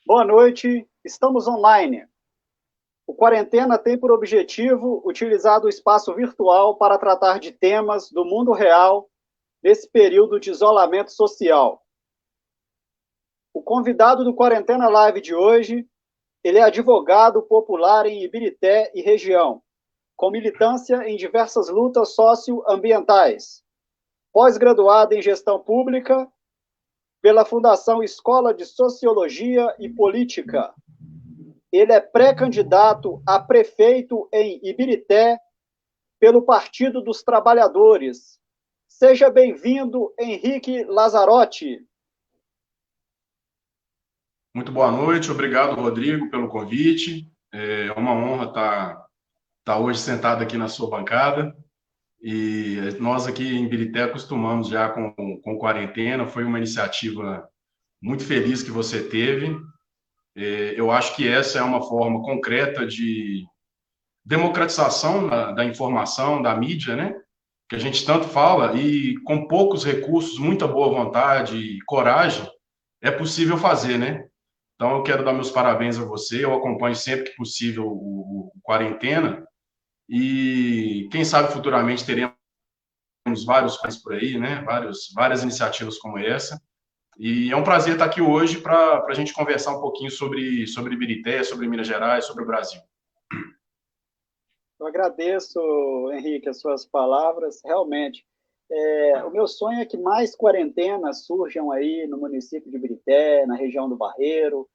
Boa noite, estamos online. O Quarentena tem por objetivo utilizar o espaço virtual para tratar de temas do mundo real nesse período de isolamento social. O convidado do Quarentena Live de hoje, ele é advogado popular em Ibirité e região, com militância em diversas lutas socioambientais, pós-graduado em gestão pública pela Fundação Escola de Sociologia e Política. Ele é pré-candidato a prefeito em Ibirité pelo Partido dos Trabalhadores. Seja bem-vindo, Henrique Lazzarotti. Muito boa noite, obrigado, Rodrigo, pelo convite. É uma honra estar hoje sentado aqui na sua bancada. E nós aqui em Ibirité acostumamos já com quarentena, foi uma iniciativa muito feliz que você teve. Eu acho que essa é uma forma concreta de democratização da informação, da mídia, né? Que a gente tanto fala, e com poucos recursos, muita boa vontade e coragem, é possível fazer, né? Então, eu quero dar meus parabéns a você. Eu acompanho sempre que possível o Quarentena. E quem sabe futuramente teremos vários países por aí, né? Várias iniciativas como essa. E é um prazer estar aqui hoje para a gente conversar um pouquinho sobre Ibirité, sobre Minas Gerais, sobre o Brasil. Eu agradeço, Henrique, as suas palavras. Realmente, o meu sonho é que mais quarentenas surjam aí no município de Ibirité, na região do Barreiro,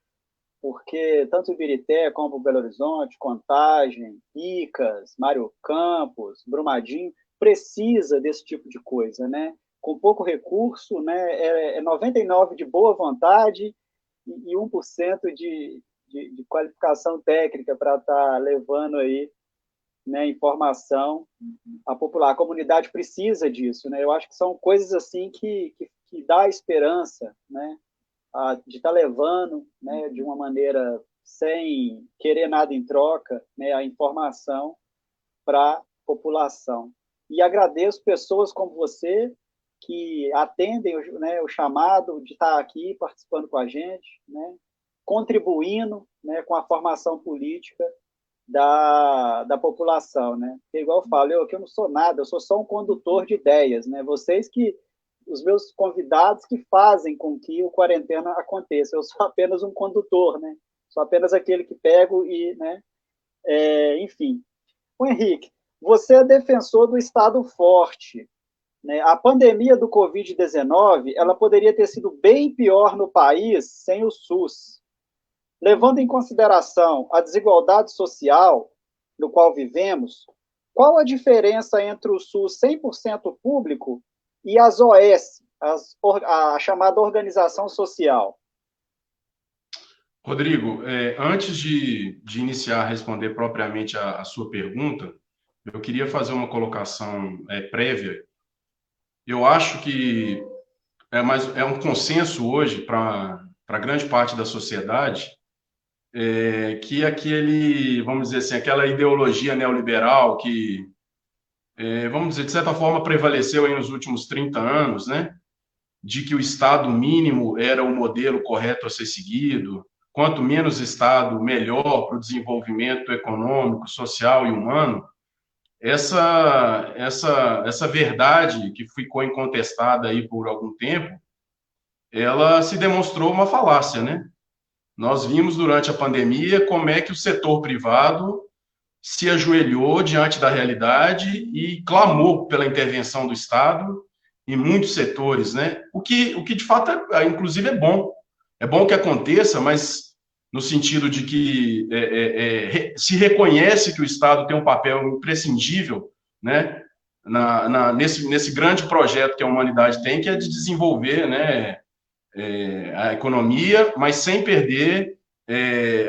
porque tanto Ibirité como Belo Horizonte, Contagem, Icas, Mário Campos, Brumadinho, precisa desse tipo de coisa, né? Com pouco recurso, né? 99% de boa vontade e 1% de qualificação técnica para estar levando aí né, informação, a comunidade precisa disso, né? Eu acho que são coisas assim que dá esperança, né, de estar levando, né, de uma maneira sem querer nada em troca, né, a informação para a população. E agradeço pessoas como você que atendem, né, o chamado de estar aqui participando com a gente, né, contribuindo, né, com a formação política da população, né? Porque, igual eu falo, eu não sou nada, eu sou só um condutor de ideias, né? Vocês que, os meus convidados que fazem com que o quarentena aconteça, eu sou apenas um condutor, né? Sou apenas aquele que pego e, né? Enfim. O Henrique, você é defensor do Estado forte, né? A pandemia do Covid-19, ela poderia ter sido bem pior no país sem o SUS. Levando em consideração a desigualdade social no qual vivemos, qual a diferença entre o SUS 100% público e as OS, a chamada organização social? Rodrigo, antes de iniciar a responder propriamente a sua pergunta, eu queria fazer uma colocação prévia. Eu acho que é um consenso hoje para grande parte da sociedade que vamos dizer assim, aquela ideologia neoliberal que, vamos dizer, de certa forma prevaleceu aí nos últimos 30 anos, né? De que o Estado mínimo era o modelo correto a ser seguido, quanto menos Estado, melhor para o desenvolvimento econômico, social e humano. Essa verdade que ficou incontestada aí por algum tempo, ela se demonstrou uma falácia, né? Nós vimos durante a pandemia como é que o setor privado se ajoelhou diante da realidade e clamou pela intervenção do Estado em muitos setores, né? O que de fato, inclusive, é bom. É bom que aconteça, mas no sentido de que se reconhece que o Estado tem um papel imprescindível, né? Nesse grande projeto que a humanidade tem, que é de desenvolver, né, a economia, mas sem perder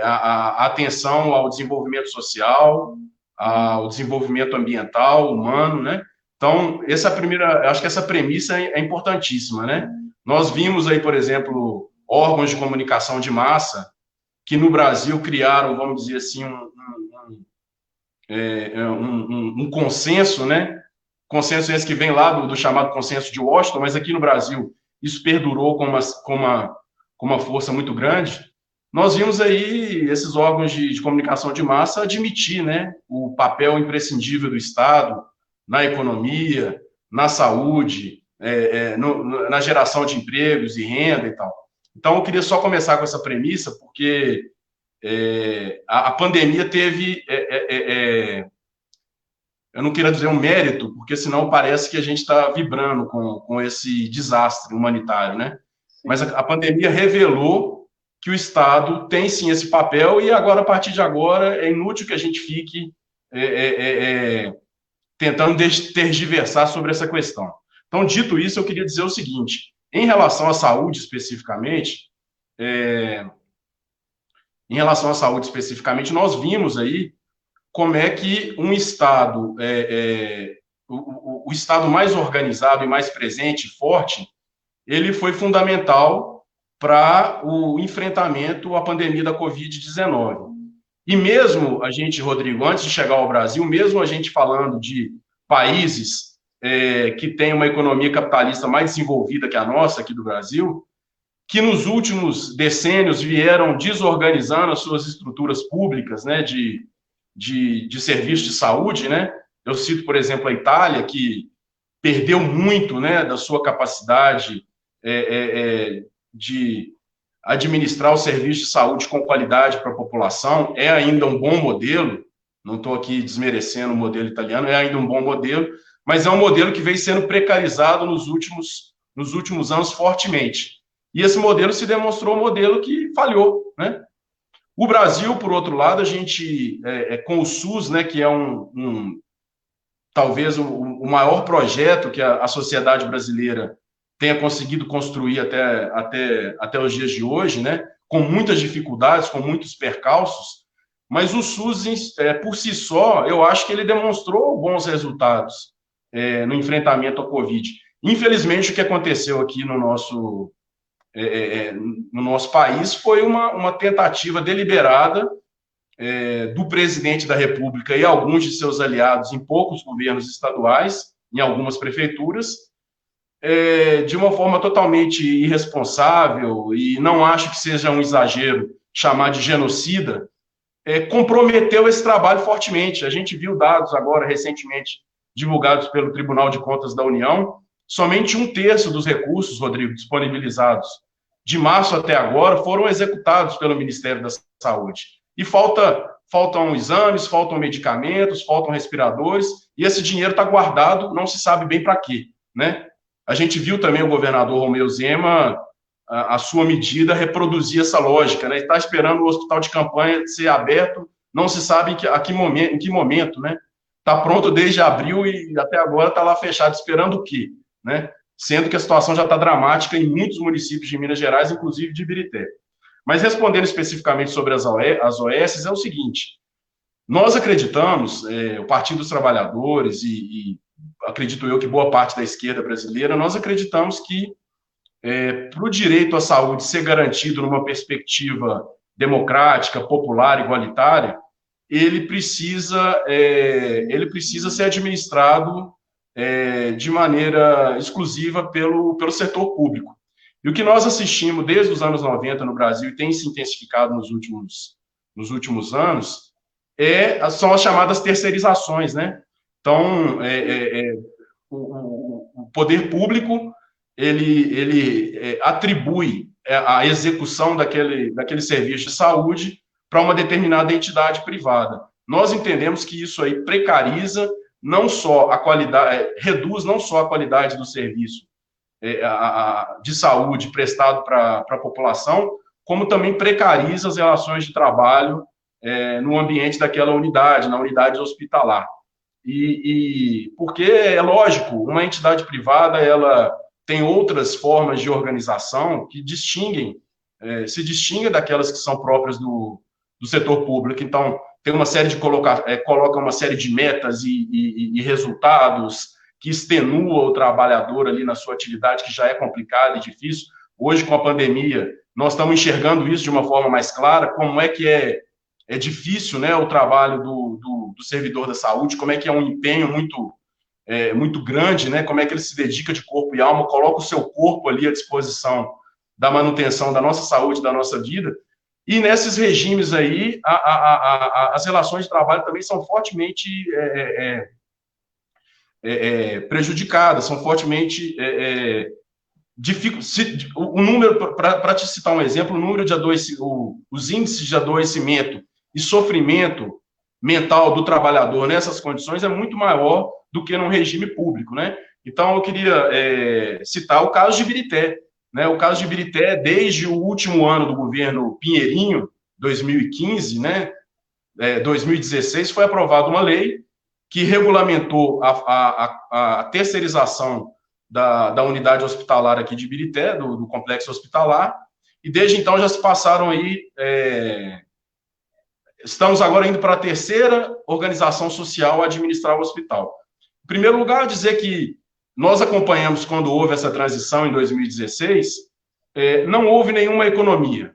a atenção ao desenvolvimento social, ao desenvolvimento ambiental, humano, né? Então, acho que essa premissa é importantíssima, né? Nós vimos aí, por exemplo, órgãos de comunicação de massa que no Brasil criaram, vamos dizer assim, um consenso, né? Consenso esse que vem lá do chamado consenso de Washington, mas aqui no Brasil isso perdurou com uma força muito grande. Nós vimos aí esses órgãos de comunicação de massa admitir, né, o papel imprescindível do Estado na economia, na saúde, na geração de empregos e renda e tal. Então, eu queria só começar com essa premissa, porque a pandemia teve, eu não quero dizer um mérito, porque senão parece que a gente está vibrando com esse desastre humanitário, né? Mas a pandemia revelou que o Estado tem sim esse papel e agora, a partir de agora, é inútil que a gente fique tentando tergiversar sobre essa questão. Então, dito isso, eu queria dizer o seguinte, em relação à saúde especificamente, nós vimos aí como é que um Estado, o Estado mais organizado e mais presente, forte, ele foi fundamental para o enfrentamento à pandemia da Covid-19. E mesmo a gente, Rodrigo, antes de chegar ao Brasil, mesmo a gente falando de países que têm uma economia capitalista mais desenvolvida que a nossa, aqui do Brasil, que nos últimos decênios vieram desorganizando as suas estruturas públicas, né, de serviços de saúde, né? Eu cito, por exemplo, a Itália, que perdeu muito, né, da sua capacidade de administrar o serviço de saúde com qualidade para a população. É ainda um bom modelo, não estou aqui desmerecendo o modelo italiano, é ainda um bom modelo, mas é um modelo que vem sendo precarizado nos últimos anos fortemente. E esse modelo se demonstrou um modelo que falhou, né? O Brasil, por outro lado, a gente, com o SUS, né, que é talvez o maior projeto que a sociedade brasileira tenha conseguido construir até os dias de hoje, né, com muitas dificuldades, com muitos percalços, mas o SUS, por si só, eu acho que ele demonstrou bons resultados no enfrentamento à Covid. Infelizmente, o que aconteceu aqui no nosso país foi uma tentativa deliberada do presidente da República e alguns de seus aliados em poucos governos estaduais, em algumas prefeituras, de uma forma totalmente irresponsável, e não acho que seja um exagero chamar de genocida, comprometeu esse trabalho fortemente. A gente viu dados agora, recentemente, divulgados pelo Tribunal de Contas da União, somente 1/3 dos recursos, Rodrigo, disponibilizados de março até agora foram executados pelo Ministério da Saúde. E faltam exames, faltam medicamentos, faltam respiradores, e esse dinheiro está guardado, não se sabe bem para quê, né? A gente viu também o governador Romeu Zema, a sua medida, reproduzir essa lógica, né? Está esperando o hospital de campanha ser aberto, não se sabe em que momento, né? Está pronto desde abril e até agora está lá fechado, esperando o quê, né? Sendo que a situação já está dramática em muitos municípios de Minas Gerais, inclusive de Ibirité. Mas respondendo especificamente sobre as OS, é o seguinte: nós acreditamos, o Partido dos Trabalhadores e acredito eu que boa parte da esquerda brasileira, nós acreditamos que para o direito à saúde ser garantido numa perspectiva democrática, popular, igualitária, ele precisa ser administrado de maneira exclusiva pelo setor público. E o que nós assistimos desde os anos 90 no Brasil e tem se intensificado nos últimos anos são as chamadas terceirizações, né? Então, o poder público ele atribui a execução daquele serviço de saúde para uma determinada entidade privada. Nós entendemos que isso aí precariza não só a qualidade, reduz não só a qualidade do serviço de saúde prestado para a população, como também precariza as relações de trabalho no ambiente daquela unidade, na unidade hospitalar. Porque, é lógico, uma entidade privada, ela tem outras formas de organização que se distinguem daquelas que são próprias do setor público. Então, tem uma série coloca uma série de metas e resultados que extenua o trabalhador ali na sua atividade, que já é complicada e difícil. Hoje, com a pandemia, nós estamos enxergando isso de uma forma mais clara, como é que é difícil, né, o trabalho do servidor da saúde, como é que é um empenho muito grande, né, como é que ele se dedica de corpo e alma, coloca o seu corpo ali à disposição da manutenção da nossa saúde, da nossa vida. E nesses regimes aí, as relações de trabalho também são fortemente prejudicadas, são fortemente o número, para te citar um exemplo, os índices de adoecimento e sofrimento mental do trabalhador nessas condições é muito maior do que num regime público, né? Então, eu queria citar o caso de Ibirité, né? O caso de Ibirité, desde o último ano do governo Pinheirinho, 2015, né? 2016, foi aprovada uma lei que regulamentou a terceirização da unidade hospitalar aqui de Ibirité, do complexo hospitalar, e desde então já se passaram aí, estamos agora indo para a terceira organização social a administrar o hospital. Em primeiro lugar, dizer que nós acompanhamos quando houve essa transição em 2016, não houve nenhuma economia.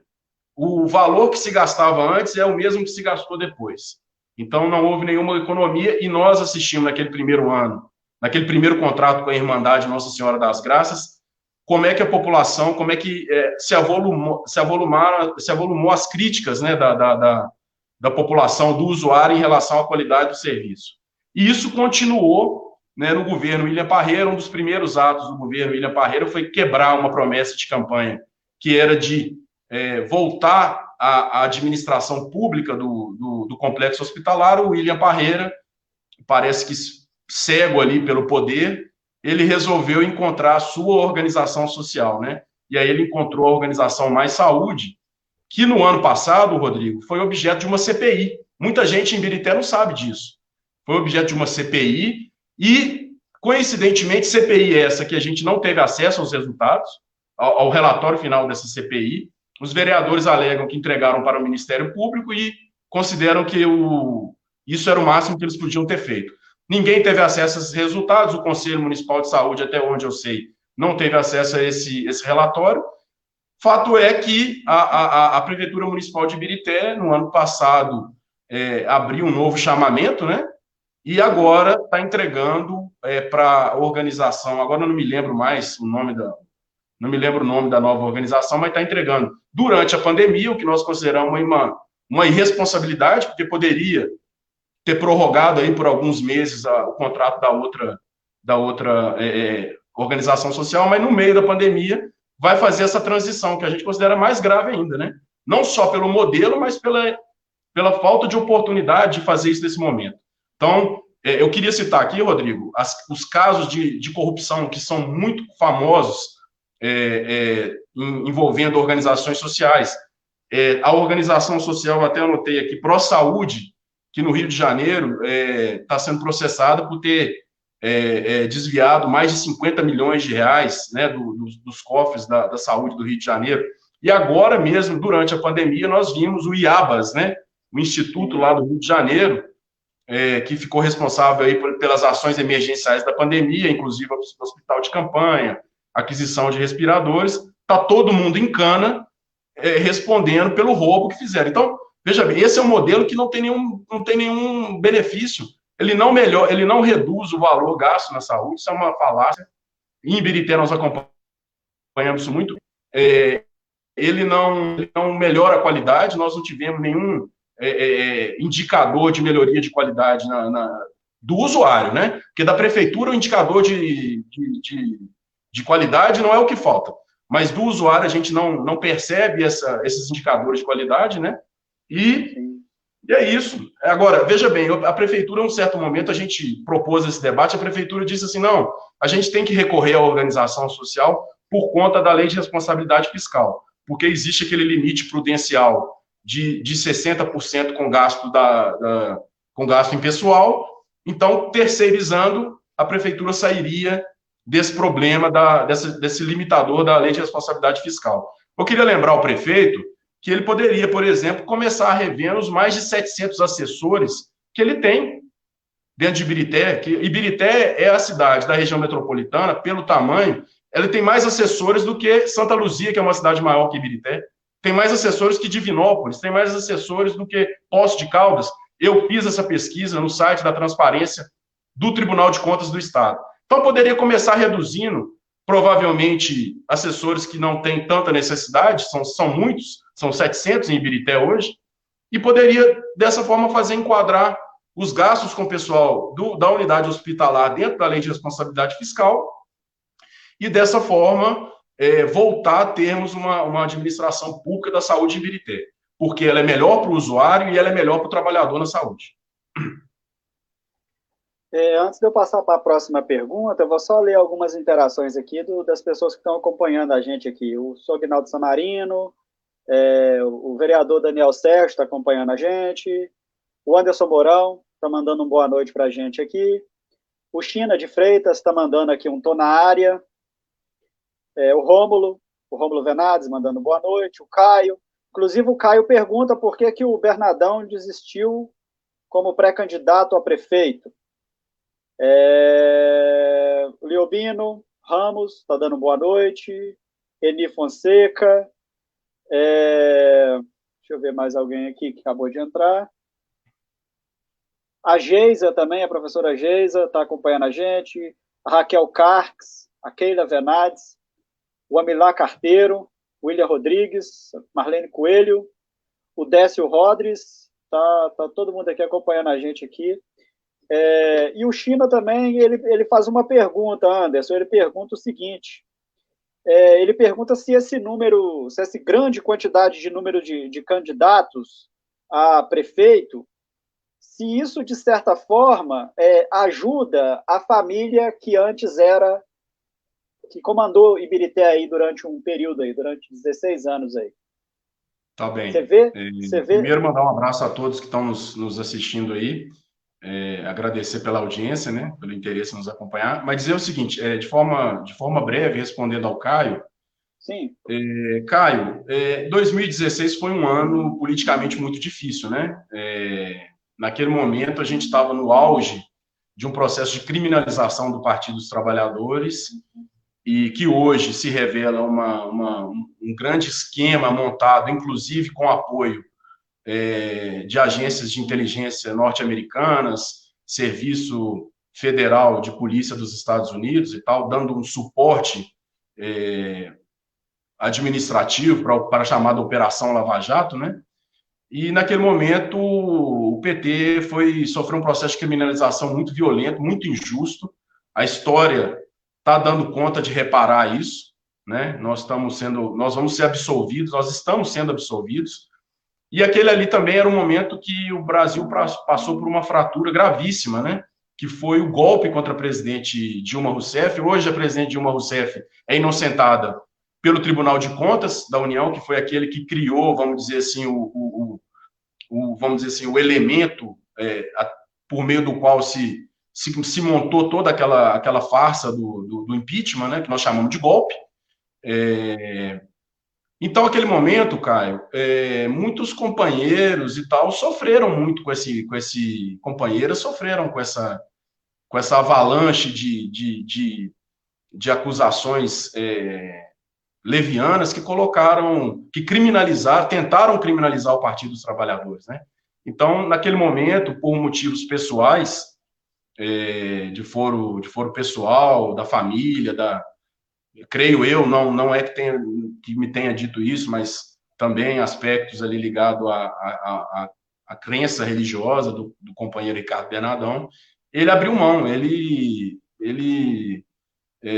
O valor que se gastava antes é o mesmo que se gastou depois. Então, não houve nenhuma economia, e nós assistimos naquele primeiro ano, naquele primeiro contrato com a Irmandade Nossa Senhora das Graças, como é que a população, como é que se avolumou as críticas, né, da população, do usuário, em relação à qualidade do serviço. E isso continuou, né, no governo William Parreira. Um dos primeiros atos do governo William Parreira foi quebrar uma promessa de campanha, que era de voltar à administração pública do complexo hospitalar. O William Parreira, parece que cego ali pelo poder, ele resolveu encontrar a sua organização social, né? E aí ele encontrou a organização Mais Saúde, que no ano passado, Rodrigo, foi objeto de uma CPI. Muita gente em Ibirité não sabe disso. Foi objeto de uma CPI e, coincidentemente, CPI essa que a gente não teve acesso aos resultados, ao relatório final dessa CPI. Os vereadores alegam que entregaram para o Ministério Público e consideram que isso era o máximo que eles podiam ter feito. Ninguém teve acesso a esses resultados, o Conselho Municipal de Saúde, até onde eu sei, não teve acesso a esse relatório. Fato é que a Prefeitura Municipal de Ibirité, no ano passado, abriu um novo chamamento, né? E agora está entregando para a organização, agora eu não me lembro mais o nome não me lembro o nome da nova organização, mas está entregando durante a pandemia, o que nós consideramos uma irresponsabilidade, porque poderia ter prorrogado aí por alguns meses o contrato da outra organização social, mas no meio da pandemia vai fazer essa transição, que a gente considera mais grave ainda, né? Não só pelo modelo, mas pela falta de oportunidade de fazer isso nesse momento. Então, eu queria citar aqui, Rodrigo, os casos de corrupção que são muito famosos, envolvendo organizações sociais. A organização social, até anotei aqui, Pró-Saúde, que no Rio de Janeiro está sendo processada por ter desviado mais de 50 milhões de reais, né, dos cofres da saúde do Rio de Janeiro. E agora mesmo, durante a pandemia, nós vimos o IABAS, né, o Instituto lá do Rio de Janeiro, que ficou responsável aí pelas ações emergenciais da pandemia, inclusive o hospital de campanha, aquisição de respiradores, está todo mundo em cana respondendo pelo roubo que fizeram. Então, veja bem, esse é um modelo que não tem nenhum benefício. Ele não melhora, ele não reduz o valor gasto na saúde, isso é uma falácia. Em Ibirité nós acompanhamos isso muito. Ele não melhora a qualidade, nós não tivemos nenhum indicador de melhoria de qualidade do usuário, né? Porque da prefeitura o indicador de qualidade não é o que falta, mas do usuário a gente não percebe esses indicadores de qualidade, né? E é isso. Agora, veja bem, a prefeitura, em um certo momento, a gente propôs esse debate, a prefeitura disse assim, não, a gente tem que recorrer à organização social por conta da lei de responsabilidade fiscal, porque existe aquele limite prudencial de 60% com gasto em pessoal, então, terceirizando, a prefeitura sairia desse problema, desse limitador da lei de responsabilidade fiscal. Eu queria lembrar ao prefeito que ele poderia, por exemplo, começar a rever os mais de 700 assessores que ele tem dentro de Ibirité, que Ibirité é a cidade da região metropolitana, pelo tamanho, ela tem mais assessores do que Santa Luzia, que é uma cidade maior que Ibirité, tem mais assessores que Divinópolis, tem mais assessores do que Poços de Caldas. Eu fiz essa pesquisa no site da Transparência do Tribunal de Contas do Estado. Então, poderia começar reduzindo, provavelmente, assessores que não têm tanta necessidade, são muitos, são 700 em Ibirité hoje, e poderia, dessa forma, fazer enquadrar os gastos com o pessoal da unidade hospitalar dentro da lei de responsabilidade fiscal, e dessa forma voltar a termos uma administração pública da saúde em Ibirité, porque ela é melhor para o usuário e ela é melhor para o trabalhador na saúde. Antes de eu passar para a próxima pergunta, eu vou só ler algumas interações aqui das pessoas que estão acompanhando a gente aqui. O Sognaldo Samarino, o vereador Daniel Sérgio está acompanhando a gente, o Anderson Mourão está mandando uma boa noite para a gente aqui, o China de Freitas está mandando aqui um tô na área, o Rômulo Venades mandando boa noite, o Caio, inclusive o Caio pergunta por que o Bernardão desistiu como pré-candidato a prefeito. Leobino Ramos está dando boa noite, Eni Fonseca, deixa eu ver mais alguém aqui que acabou de entrar. A Geisa também, a professora Geisa está acompanhando a gente, a Raquel Carques, a Keila Venades, o Amilá Carteiro, William Rodrigues, Marlene Coelho, o Décio Rodrigues, tá todo mundo aqui acompanhando a gente aqui. E o China também, ele faz uma pergunta, Anderson, ele pergunta o seguinte, ele pergunta se essa grande quantidade de número de candidatos a prefeito, se isso, de certa forma, ajuda a família que antes que comandou Ibirité aí durante um período aí, durante 16 anos aí. Tá bem. Você vê? Primeiro, mandar um abraço a todos que estão nos assistindo aí, agradecer pela audiência, né, pelo interesse em nos acompanhar, mas dizer o seguinte, de forma breve, respondendo ao Caio, Sim. Caio, 2016 foi um ano politicamente muito difícil, né? Naquele momento, a gente estava no auge de um processo de criminalização do Partido dos Trabalhadores e que hoje se revela um grande esquema montado, inclusive com apoio de agências de inteligência norte-americanas, Serviço Federal de Polícia dos Estados Unidos e tal, dando um suporte administrativo para a chamada Operação Lava Jato, né? E naquele momento o PT sofreu um processo de criminalização muito violento, muito injusto. A história está dando conta de reparar isso, né? Nós vamos ser absolvidos, nós estamos sendo absolvidos. E aquele ali também era um momento que o Brasil passou por uma fratura gravíssima, né? Que foi o golpe contra a presidente Dilma Rousseff. Hoje a presidente Dilma Rousseff é inocentada pelo Tribunal de Contas da União, que foi aquele que criou, vamos dizer assim, o elemento por meio do qual se montou toda aquela farsa do impeachment, né, que nós chamamos de golpe. Então, naquele momento, Caio, muitos companheiros e tal sofreram muito companheiras sofreram com essa avalanche de acusações levianas tentaram criminalizar o Partido dos Trabalhadores, né? Então, naquele momento, por motivos pessoais, de foro pessoal, da família, creio eu, não é que me tenha dito isso, mas também aspectos ali ligados à crença religiosa do companheiro Ricardo Bernardão, ele abriu mão, ele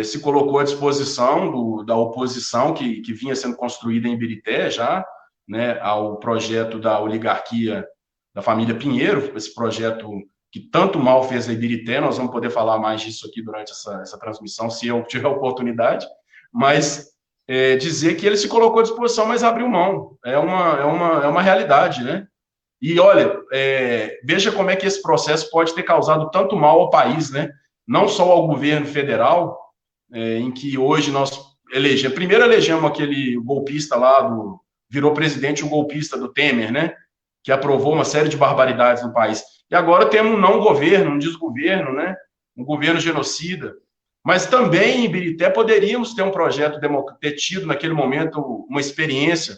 se colocou à disposição da oposição que vinha sendo construída em Ibirité já, né, ao projeto da oligarquia da família Pinheiro, esse projeto que tanto mal fez a Ibirité. Nós vamos poder falar mais disso aqui durante essa transmissão, se eu tiver oportunidade, mas dizer que ele se colocou à disposição, mas abriu mão, é uma realidade, né? E olha, veja como é que esse processo pode ter causado tanto mal ao país, né? Não só ao governo federal, em que hoje nós primeiro elegemos aquele golpista lá, virou presidente o golpista do Temer, né? Que aprovou uma série de barbaridades no país. E agora temos um não governo, um desgoverno, né? Um governo genocida. Mas também em Ibirité poderíamos ter ter tido naquele momento uma experiência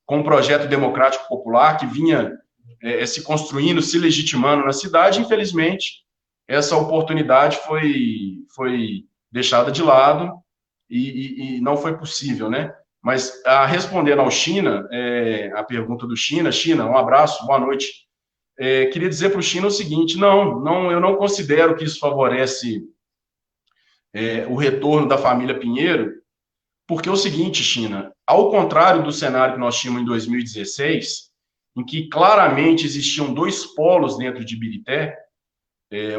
com um projeto democrático popular que vinha se construindo, se legitimando na cidade. Infelizmente, essa oportunidade foi deixada de lado e não foi possível, né? Mas, respondendo ao China, a pergunta do China, um abraço, boa noite. Queria dizer para o China o seguinte: eu não considero que isso favorece o retorno da família Pinheiro, porque é o seguinte, China, ao contrário do cenário que nós tínhamos em 2016, em que claramente existiam dois polos dentro de Ibirité,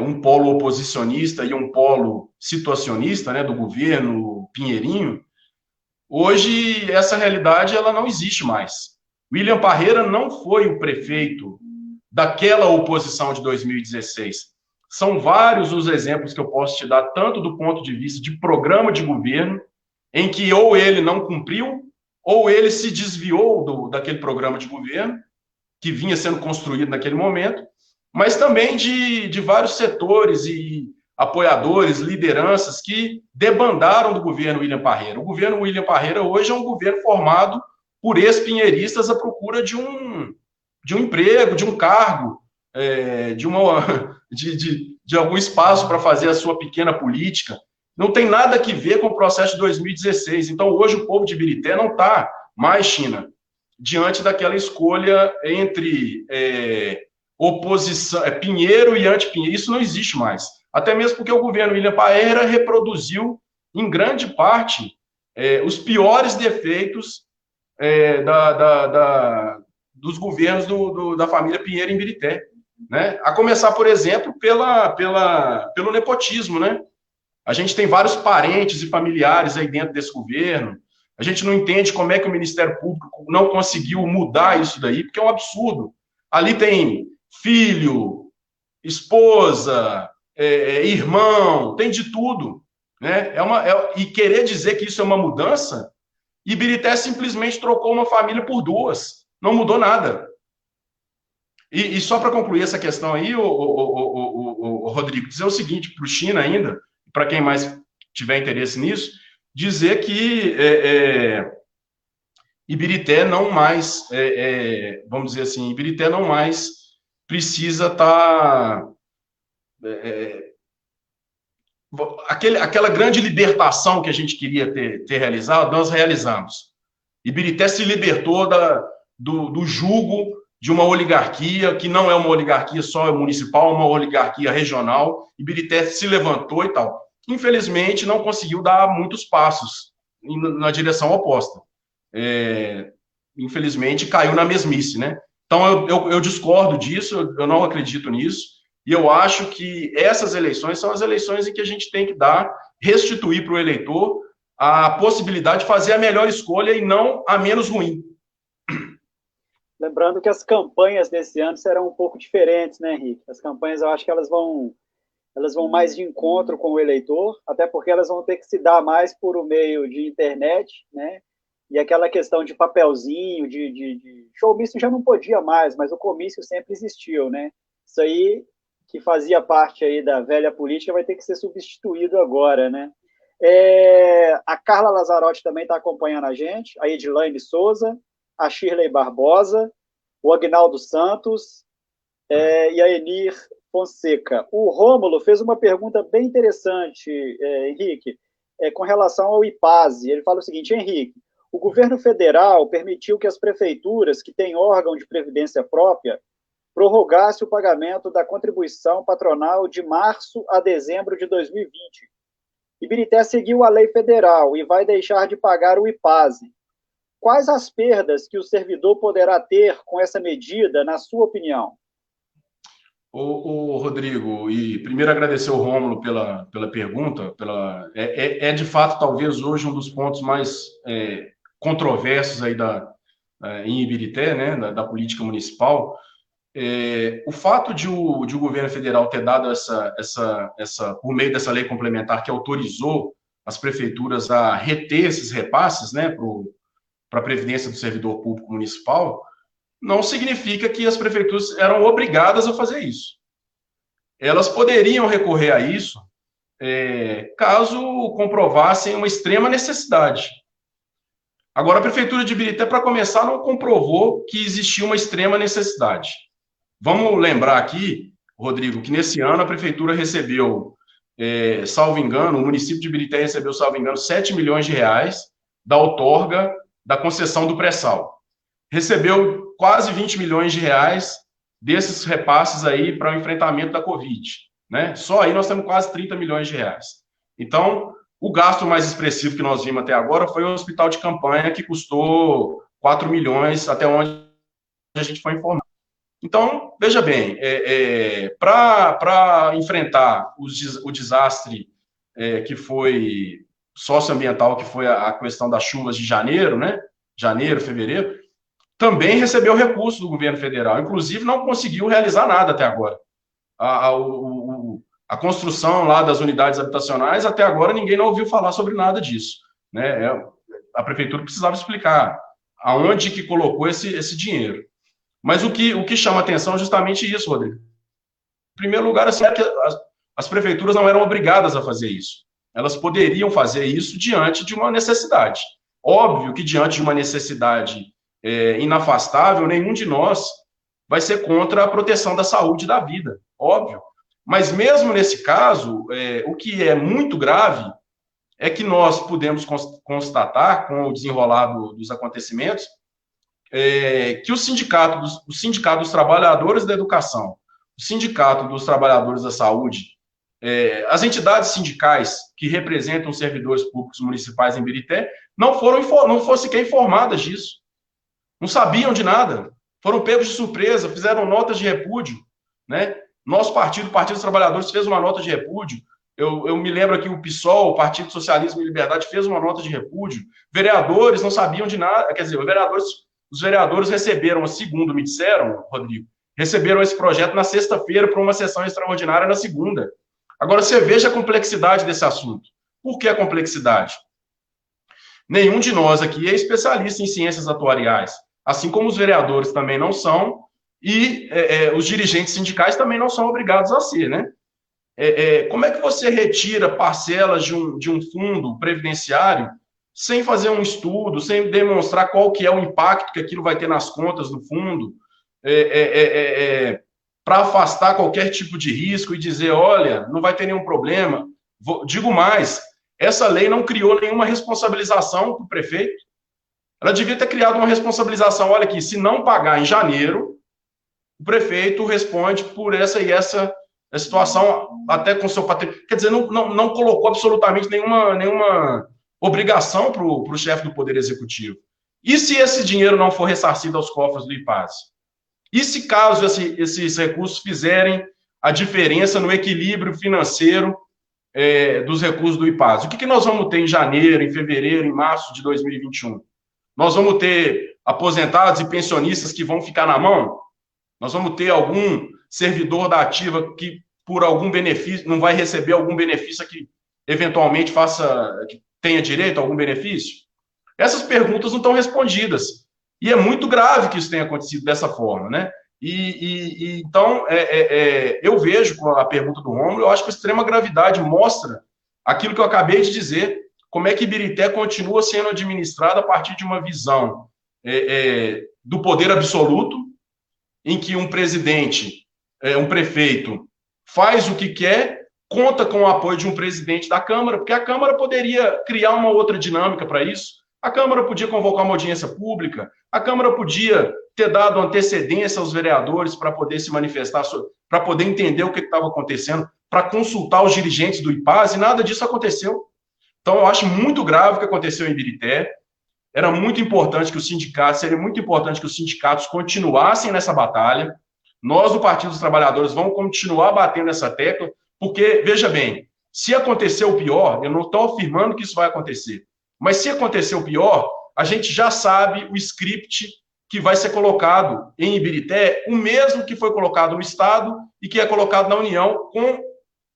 um polo oposicionista e um polo situacionista, né, do governo Pinheirinho, hoje essa realidade ela não existe mais. William Parreira não foi o prefeito daquela oposição de 2016. São vários os exemplos que eu posso te dar, tanto do ponto de vista de programa de governo, em que ou ele não cumpriu, ou ele se desviou daquele programa de governo, que vinha sendo construído naquele momento, mas também de vários setores e apoiadores, lideranças que debandaram do governo William Parreira. O governo William Parreira hoje é um governo formado por ex-pinheiristas à procura de um emprego, de um cargo, de algum espaço para fazer a sua pequena política. Não tem nada a ver com o processo de 2016. Então, hoje, o povo de Ibirité não está mais, China, diante daquela escolha entre oposição, Pinheiro e anti-Pinheiro. Isso não existe mais. Até mesmo porque o governo William Parreira reproduziu, em grande parte, os piores defeitos dos governos da família Pinheiro em Ibirité, né? A começar, por exemplo, pelo nepotismo, né? A gente tem vários parentes e familiares aí dentro desse governo. A gente não entende como é que o Ministério Público não conseguiu mudar isso daí, porque é um absurdo. Ali tem filho, esposa, irmão, tem de tudo, né? E querer dizer que isso é uma mudança Ibirité simplesmente trocou uma família por duas. Não mudou nada. E só para concluir essa questão aí, o Rodrigo, dizer o seguinte para o China ainda, para quem mais tiver interesse nisso, dizer que Ibirité não mais, vamos dizer assim, Ibirité não mais precisa estar... aquela grande libertação que a gente queria ter realizado, nós realizamos. Ibirité se libertou do jugo de uma oligarquia, que não é uma oligarquia só municipal, é uma oligarquia regional. Ibirité se levantou e tal. Infelizmente, não conseguiu dar muitos passos na direção oposta. Infelizmente, caiu na mesmice, né? Então, eu discordo disso, eu não acredito nisso, e eu acho que essas eleições são as eleições em que a gente tem que restituir para o eleitor a possibilidade de fazer a melhor escolha e não a menos ruim. Lembrando que as campanhas desse ano serão um pouco diferentes, né, Henrique? As campanhas, eu acho que elas vão mais de encontro com o eleitor, até porque elas vão ter que se dar mais por o meio de internet, né? E aquela questão de papelzinho, de showmício já não podia mais, mas o comício sempre existiu, né? Isso aí, que fazia parte aí da velha política, vai ter que ser substituído agora, né? A Carla Lazzarotti também está acompanhando a gente, a Edilaine Souza, a Shirley Barbosa, o Agnaldo Santos e a Enir Fonseca. O Rômulo fez uma pergunta bem interessante, Henrique, com relação ao IPASE. Ele fala o seguinte: Henrique, o governo federal permitiu que as prefeituras que têm órgão de previdência própria prorrogasse o pagamento da contribuição patronal de março a dezembro de 2020. Ibirité seguiu a lei federal e vai deixar de pagar o IPASE. Quais as perdas que o servidor poderá ter com essa medida, na sua opinião? Rodrigo, e primeiro agradecer ao Rômulo pela pergunta, de fato talvez hoje um dos pontos mais controversos aí em Ibirité, né, da política municipal. O fato de o governo federal ter dado por meio dessa lei complementar que autorizou as prefeituras a reter esses repasses, né, para a previdência do servidor público municipal, não significa que as prefeituras eram obrigadas a fazer isso. Elas poderiam recorrer a isso caso comprovassem uma extrema necessidade. Agora, a Prefeitura de Ibirité, para começar, não comprovou que existia uma extrema necessidade. Vamos lembrar aqui, Rodrigo, que nesse ano a Prefeitura recebeu, salvo engano, o município de Ibirité recebeu, salvo engano, 7 milhões de reais da outorga da concessão do pré-sal. Recebeu quase 20 milhões de reais desses repasses aí para o enfrentamento da Covid, né? Só aí nós temos quase 30 milhões de reais. Então, o gasto mais expressivo que nós vimos até agora foi o hospital de campanha, que custou 4 milhões, até onde a gente foi informado. Então, veja bem, para enfrentar o desastre que foi socioambiental, que foi a questão das chuvas de janeiro, né? Janeiro, fevereiro, também recebeu recurso do governo federal. Inclusive, não conseguiu realizar nada até agora. A construção lá das unidades habitacionais, até agora, ninguém não ouviu falar sobre nada disso, né? A prefeitura precisava explicar aonde que colocou esse dinheiro. Mas o que chama atenção é justamente isso, Rodrigo. Em primeiro lugar, assim, é que as prefeituras não eram obrigadas a fazer isso. Elas poderiam fazer isso diante de uma necessidade. Óbvio que diante de uma necessidade inafastável, nenhum de nós vai ser contra a proteção da saúde e da vida, óbvio. Mas mesmo nesse caso, o que é muito grave é que nós podemos constatar, com o desenrolar dos acontecimentos, que o sindicato dos trabalhadores da educação, o sindicato dos trabalhadores da saúde, as entidades sindicais que representam os servidores públicos municipais em Ibirité não foram sequer informadas disso. Não sabiam de nada, foram pegos de surpresa, fizeram notas de repúdio, né? Nosso partido, o Partido dos Trabalhadores, fez uma nota de repúdio. Eu me lembro aqui, o PSOL, o Partido Socialismo e Liberdade, fez uma nota de repúdio. Vereadores não sabiam de nada, quer dizer, os vereadores receberam, segundo me disseram, Rodrigo, receberam esse projeto na sexta-feira para uma sessão extraordinária na segunda. Agora, você veja a complexidade desse assunto. Por que a complexidade? Nenhum de nós aqui é especialista em ciências atuariais, assim como os vereadores também não são, e os dirigentes sindicais também não são obrigados a ser, né? Como é que você retira parcelas de um fundo previdenciário sem fazer um estudo, sem demonstrar qual que é o impacto que aquilo vai ter nas contas do fundo, para afastar qualquer tipo de risco e dizer, olha, não vai ter nenhum problema. Digo mais, essa lei não criou nenhuma responsabilização para o prefeito. Ela devia ter criado uma responsabilização, olha aqui, se não pagar em janeiro, o prefeito responde por essa e essa situação, até com seu patrimônio. Quer dizer, não colocou absolutamente nenhuma obrigação para o chefe do Poder Executivo. E se esse dinheiro não for ressarcido aos cofres do IPAS? E se caso esses recursos fizerem a diferença no equilíbrio financeiro dos recursos do IPAS? O que nós vamos ter em janeiro, em fevereiro, em março de 2021? Nós vamos ter aposentados e pensionistas que vão ficar na mão? Nós vamos ter algum servidor da ativa que, por algum benefício, não vai receber algum benefício que, eventualmente, que tenha direito a algum benefício? Essas perguntas não estão respondidas. E é muito grave que isso tenha acontecido dessa forma, né? Então, eu vejo com a pergunta do Rômulo, eu acho que a extrema gravidade mostra aquilo que eu acabei de dizer, como é que Ibirité continua sendo administrada a partir de uma visão do poder absoluto, em que um presidente, um prefeito, faz o que quer, conta com o apoio de um presidente da Câmara, porque a Câmara poderia criar uma outra dinâmica para isso. A Câmara podia convocar uma audiência pública, a Câmara podia ter dado antecedência aos vereadores para poder se manifestar, para poder entender o que estava acontecendo, para consultar os dirigentes do IPAS, e nada disso aconteceu. Então, eu acho muito grave o que aconteceu em Ibirité. Era muito importante que os sindicatos, seria muito importante que os sindicatos continuassem nessa batalha. Nós, do Partido dos Trabalhadores, vamos continuar batendo essa tecla, porque, veja bem, se acontecer o pior, eu não estou afirmando que isso vai acontecer, mas se acontecer o pior, a gente já sabe o script que vai ser colocado em Ibirité, o mesmo que foi colocado no Estado e que é colocado na União,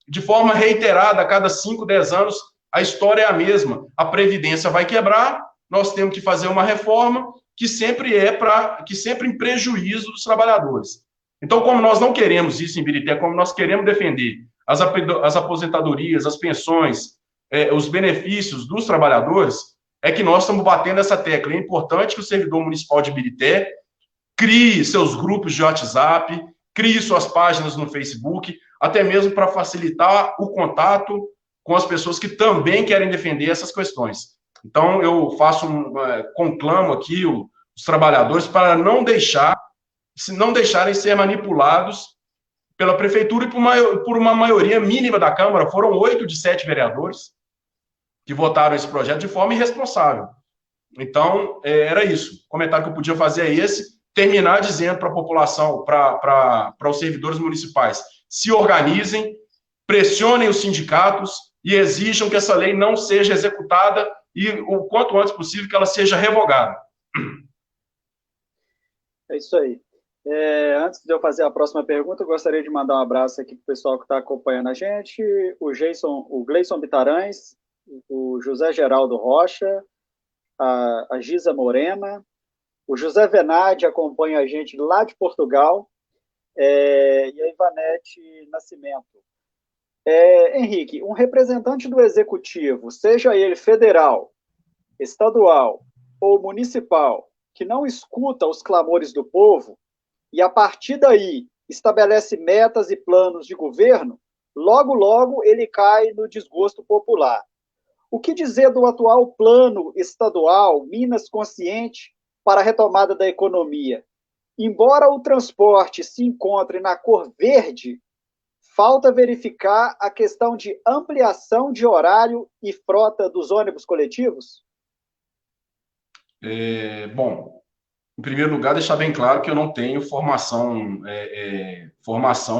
de forma reiterada, a cada 5, 10 anos, a história é a mesma. A Previdência vai quebrar, nós temos que fazer uma reforma que sempre em prejuízo dos trabalhadores. Então, como nós não queremos isso em Ibirité, como nós queremos defender as aposentadorias, as pensões, os benefícios dos trabalhadores, é que nós estamos batendo essa tecla. É importante que o servidor municipal de Ibirité crie seus grupos de WhatsApp, crie suas páginas no Facebook, até mesmo para facilitar o contato com as pessoas que também querem defender essas questões. Então, eu faço conclamo aqui os trabalhadores para não deixarem ser manipulados pela prefeitura e por uma maioria mínima da Câmara. Foram 8 de 7 vereadores que votaram esse projeto de forma irresponsável. Então, era isso. O comentário que eu podia fazer é esse, terminar dizendo para a população, para os servidores municipais, se organizem, pressionem os sindicatos e exijam que essa lei não seja executada e, o quanto antes possível, que ela seja revogada. É isso aí. Antes de eu fazer a próxima pergunta, eu gostaria de mandar um abraço aqui para o pessoal que está acompanhando a gente, o Gleison Bitarães, o José Geraldo Rocha, a Giza Morena, o José Venade acompanha a gente lá de Portugal, e a Ivanete Nascimento. Henrique, um representante do Executivo, seja ele federal, estadual ou municipal, que não escuta os clamores do povo e, a partir daí, estabelece metas e planos de governo, logo, logo ele cai no desgosto popular. O que dizer do atual plano estadual Minas Consciente para a retomada da economia? Embora o transporte se encontre na cor verde, falta verificar a questão de ampliação de horário e frota dos ônibus coletivos? Bom, em primeiro lugar, deixar bem claro que eu não tenho formação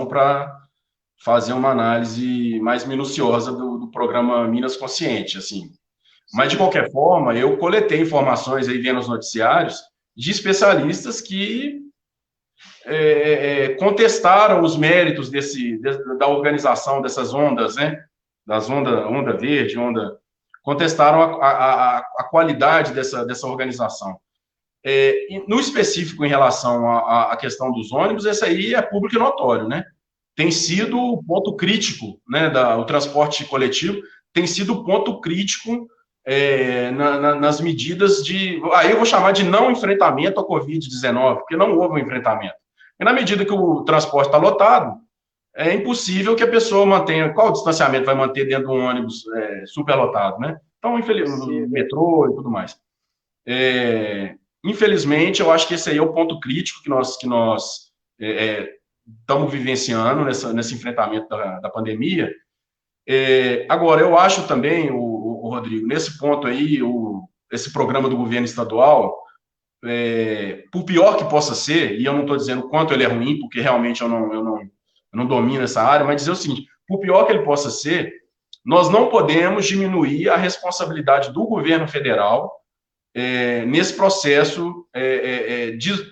para fazer uma análise mais minuciosa do programa Minas Consciente, assim. Mas, de qualquer forma, eu coletei informações aí vendo os noticiários de especialistas que contestaram os méritos da organização dessas ondas, né? Das onda verde, contestaram a qualidade dessa organização. No específico, em relação à questão dos ônibus, esse aí é público e notório, né? Tem sido o ponto crítico, né, o transporte coletivo tem sido o ponto crítico nas medidas aí eu vou chamar de não enfrentamento à Covid-19, porque não houve um enfrentamento. E na medida que o transporte está lotado, é impossível que a pessoa mantenha. Qual distanciamento vai manter dentro de um ônibus superlotado, né? Então, infelizmente, no metrô e tudo mais. Infelizmente, eu acho que esse aí é o ponto crítico que nós estamos vivenciando nesse enfrentamento da pandemia. Agora, eu acho também, o Rodrigo, nesse ponto aí, esse programa do governo estadual, por pior que possa ser, e eu não estou dizendo quanto ele é ruim, porque realmente eu não domino essa área, mas dizer o seguinte, por pior que ele possa ser, nós não podemos diminuir a responsabilidade do governo federal nesse processo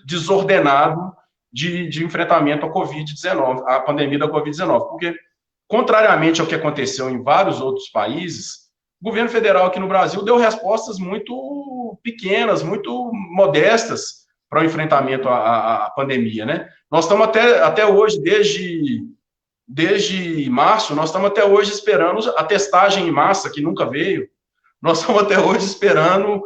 desordenado de enfrentamento à Covid-19, à pandemia da Covid-19, porque, contrariamente ao que aconteceu em vários outros países, o governo federal aqui no Brasil deu respostas muito pequenas, muito modestas para o enfrentamento à pandemia, né? Nós estamos até hoje, desde março, nós estamos até hoje esperando a testagem em massa, que nunca veio. Nós estamos até hoje esperando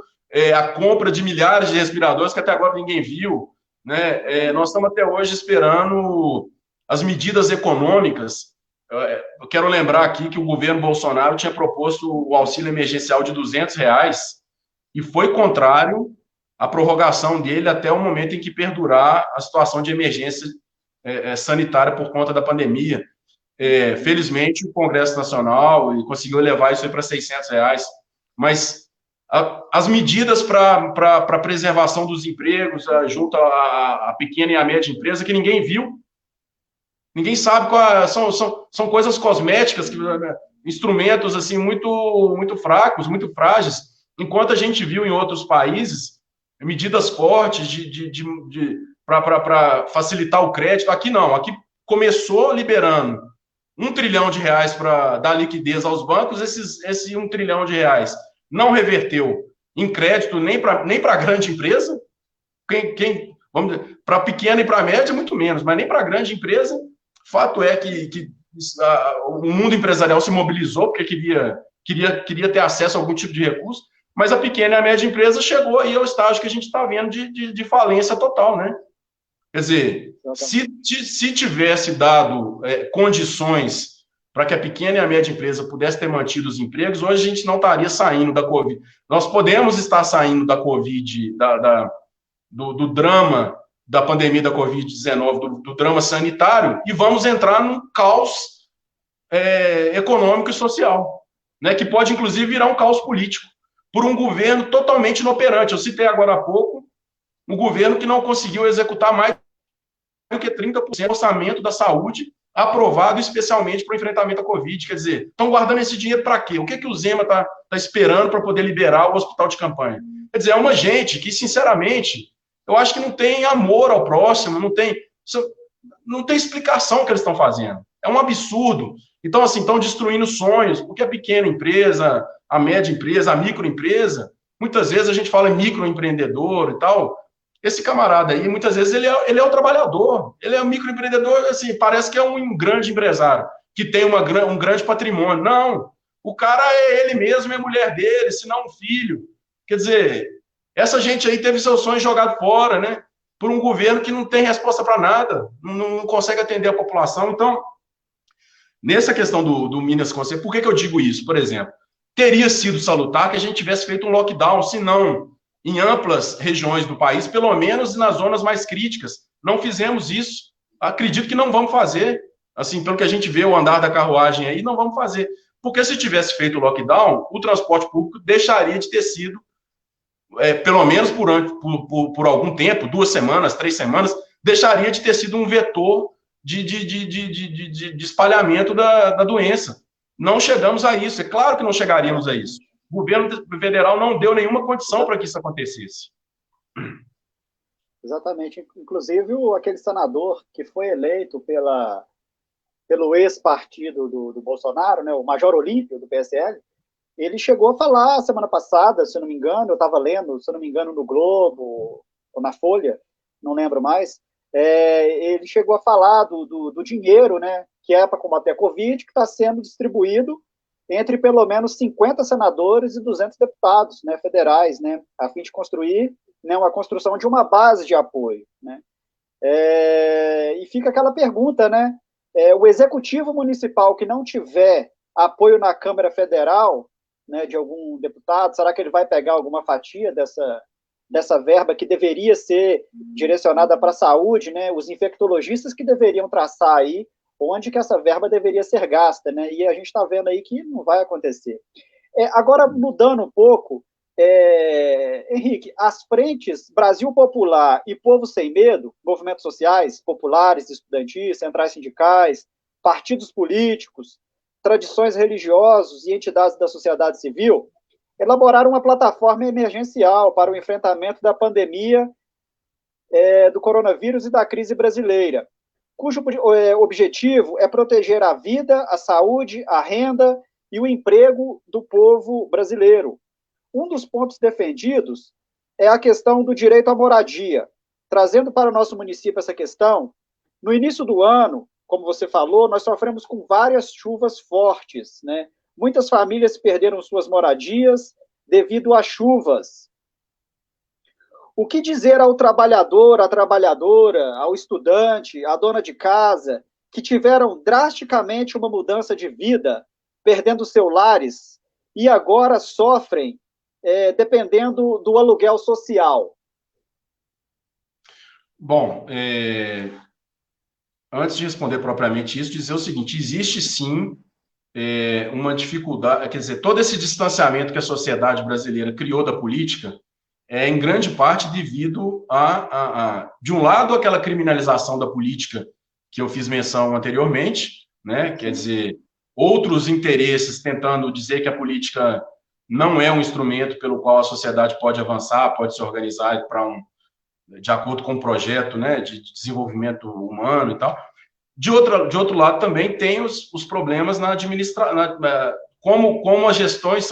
a compra de milhares de respiradores, que até agora ninguém viu, né? Nós estamos até hoje esperando as medidas econômicas. Eu quero lembrar aqui que o governo Bolsonaro tinha proposto o auxílio emergencial de R$ 200 e foi contrário à prorrogação dele até o momento em que perdurar a situação de emergência sanitária por conta da pandemia. Felizmente, o Congresso Nacional conseguiu elevar isso para R$ 600, mas as medidas para a preservação dos empregos junto à pequena e à média empresa, que ninguém viu, ninguém sabe são coisas cosméticas, instrumentos assim muito fracos, muito frágeis, enquanto a gente viu em outros países medidas fortes para facilitar o crédito. Aqui não, aqui começou liberando R$ 1 trilhão para dar liquidez aos bancos, esse R$ 1 trilhão não reverteu em crédito nem para a grande empresa, para a pequena e para a média, muito menos, mas nem para a grande empresa. Fato é que o mundo empresarial se mobilizou porque queria ter acesso a algum tipo de recurso, mas a pequena e a média empresa chegou aí ao estágio que a gente está vendo de falência total, né? Quer dizer, se tivesse dado condições para que a pequena e a média empresa pudesse ter mantido os empregos, hoje a gente não estaria saindo da Covid. Nós podemos estar saindo da Covid, do drama da pandemia da Covid-19, do drama sanitário, e vamos entrar num caos econômico e social, né, que pode, inclusive, virar um caos político, por um governo totalmente inoperante. Eu citei agora há pouco um governo que não conseguiu executar mais do que 30% do orçamento da saúde aprovado especialmente para o enfrentamento à Covid. Quer dizer, estão guardando esse dinheiro para quê? O que o Zema está esperando para poder liberar o hospital de campanha? Quer dizer, é uma gente que, sinceramente, eu acho que não tem amor ao próximo, não tem explicação o que eles estão fazendo. É um absurdo. Então, assim, estão destruindo sonhos, porque a pequena empresa, a média empresa, a microempresa, muitas vezes a gente fala em microempreendedor e tal. Esse camarada aí, muitas vezes, ele é o trabalhador, ele é um microempreendedor, assim, parece que é um grande empresário, que tem um grande patrimônio. Não, o cara é ele mesmo, é a mulher dele, se não um filho. Quer dizer, essa gente aí teve seus sonhos jogados fora, né? Por um governo que não tem resposta para nada, não consegue atender a população. Então, nessa questão do Minas Conselho, por que eu digo isso? Por exemplo, teria sido salutar que a gente tivesse feito um lockdown, se não em amplas regiões do país, pelo menos nas zonas mais críticas. Não fizemos isso. Acredito que não vamos fazer. Assim, pelo que a gente vê o andar da carruagem aí, não vamos fazer. Porque se tivesse feito o lockdown, o transporte público deixaria de ter sido, pelo menos por algum tempo, 2 semanas, 3 semanas, deixaria de ter sido um vetor de espalhamento da doença. Não chegamos a isso. É claro que não chegaríamos a isso. O governo federal não deu nenhuma condição para que isso acontecesse. Exatamente. Inclusive, aquele senador que foi eleito pelo ex-partido do Bolsonaro, né, o Major Olímpio, do PSL, ele chegou a falar semana passada, se eu não me engano, eu estava lendo, se eu não me engano, no Globo ou na Folha, não lembro mais, ele chegou a falar do dinheiro, né, que é para combater a Covid, que está sendo distribuído entre pelo menos 50 senadores e 200 deputados, né, federais, né, a fim de construir, né, uma construção de uma base de apoio, né. E fica aquela pergunta, né, o executivo municipal que não tiver apoio na Câmara Federal, né, de algum deputado, será que ele vai pegar alguma fatia dessa verba que deveria ser direcionada para a saúde, né, os infectologistas que deveriam traçar aí onde que essa verba deveria ser gasta, né, e a gente está vendo aí que não vai acontecer. Agora, mudando um pouco, Henrique, as frentes Brasil Popular e Povo Sem Medo, movimentos sociais, populares, estudantis, centrais sindicais, partidos políticos, tradições religiosas e entidades da sociedade civil, elaboraram uma plataforma emergencial para o enfrentamento da pandemia do coronavírus e da crise brasileira, cujo objetivo é proteger a vida, a saúde, a renda e o emprego do povo brasileiro. Um dos pontos defendidos é a questão do direito à moradia. Trazendo para o nosso município essa questão, no início do ano, como você falou, nós sofremos com várias chuvas fortes, né? Muitas famílias perderam suas moradias devido às chuvas. O que dizer ao trabalhador, à trabalhadora, ao estudante, à dona de casa, que tiveram drasticamente uma mudança de vida, perdendo seus lares, e agora sofrem dependendo do aluguel social? Bom, antes de responder propriamente isso, dizer o seguinte: existe sim uma dificuldade, quer dizer, todo esse distanciamento que a sociedade brasileira criou da política é em grande parte devido de um lado, aquela criminalização da política que eu fiz menção anteriormente, né? Quer dizer, outros interesses tentando dizer que a política não é um instrumento pelo qual a sociedade pode avançar, pode se organizar de acordo com um projeto, né, de desenvolvimento humano e tal. De outro lado, também tem os problemas na administração, como as gestões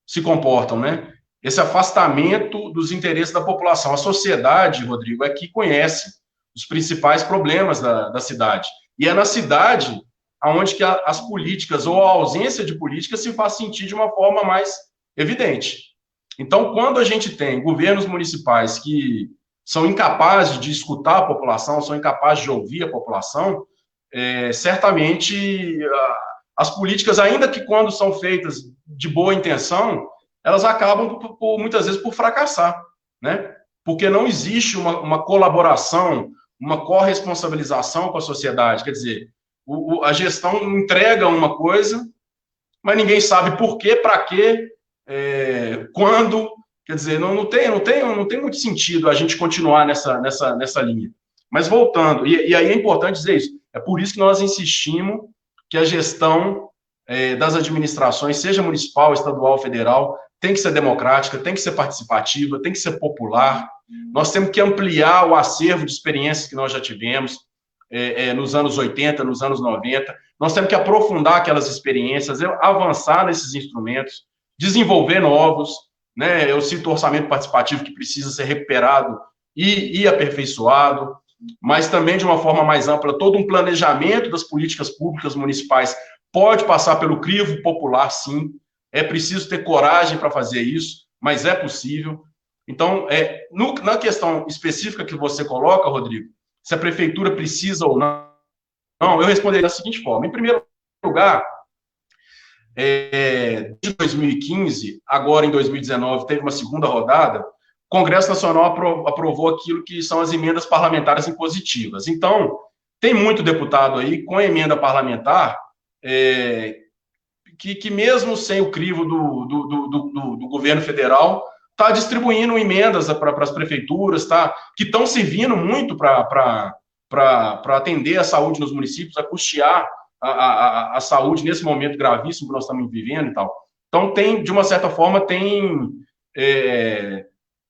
se comportam, né? Esse afastamento dos interesses da população. A sociedade, Rodrigo, é que conhece os principais problemas da cidade. E é na cidade onde que as políticas ou a ausência de políticas se faz sentir de uma forma mais evidente. Então, quando a gente tem governos municipais que são incapazes de escutar a população, são incapazes de ouvir a população, certamente as políticas, ainda que quando são feitas de boa intenção, elas acabam, muitas vezes, por fracassar, né? Porque não existe uma colaboração, uma corresponsabilização com a sociedade. Quer dizer, a gestão entrega uma coisa, mas ninguém sabe por quê, para quê, quando. Quer dizer, não tem muito sentido a gente continuar nessa linha. Mas voltando, e aí é importante dizer isso, é por isso que nós insistimos que a gestão das administrações, seja municipal, estadual, federal, tem que ser democrática, tem que ser participativa, tem que ser popular. Nós temos que ampliar o acervo de experiências que nós já tivemos nos anos 80, nos anos 90. Nós temos que aprofundar aquelas experiências, avançar nesses instrumentos, desenvolver novos, né? Eu cito o orçamento participativo, que precisa ser recuperado e aperfeiçoado, mas também de uma forma mais ampla, todo um planejamento das políticas públicas municipais pode passar pelo crivo popular, sim. É preciso ter coragem para fazer isso, mas é possível. Então, na questão específica que você coloca, Rodrigo, se a prefeitura precisa ou não, eu responderia da seguinte forma. Em primeiro lugar, de 2015, agora em 2019, teve uma segunda rodada, o Congresso Nacional aprovou aquilo que são as emendas parlamentares impositivas. Então, tem muito deputado aí com emenda parlamentar que mesmo sem o crivo do governo federal, está distribuindo emendas para as prefeituras, que estão servindo muito para atender a saúde nos municípios, a custear a saúde nesse momento gravíssimo que nós estamos vivendo e tal. Então, de uma certa forma, tem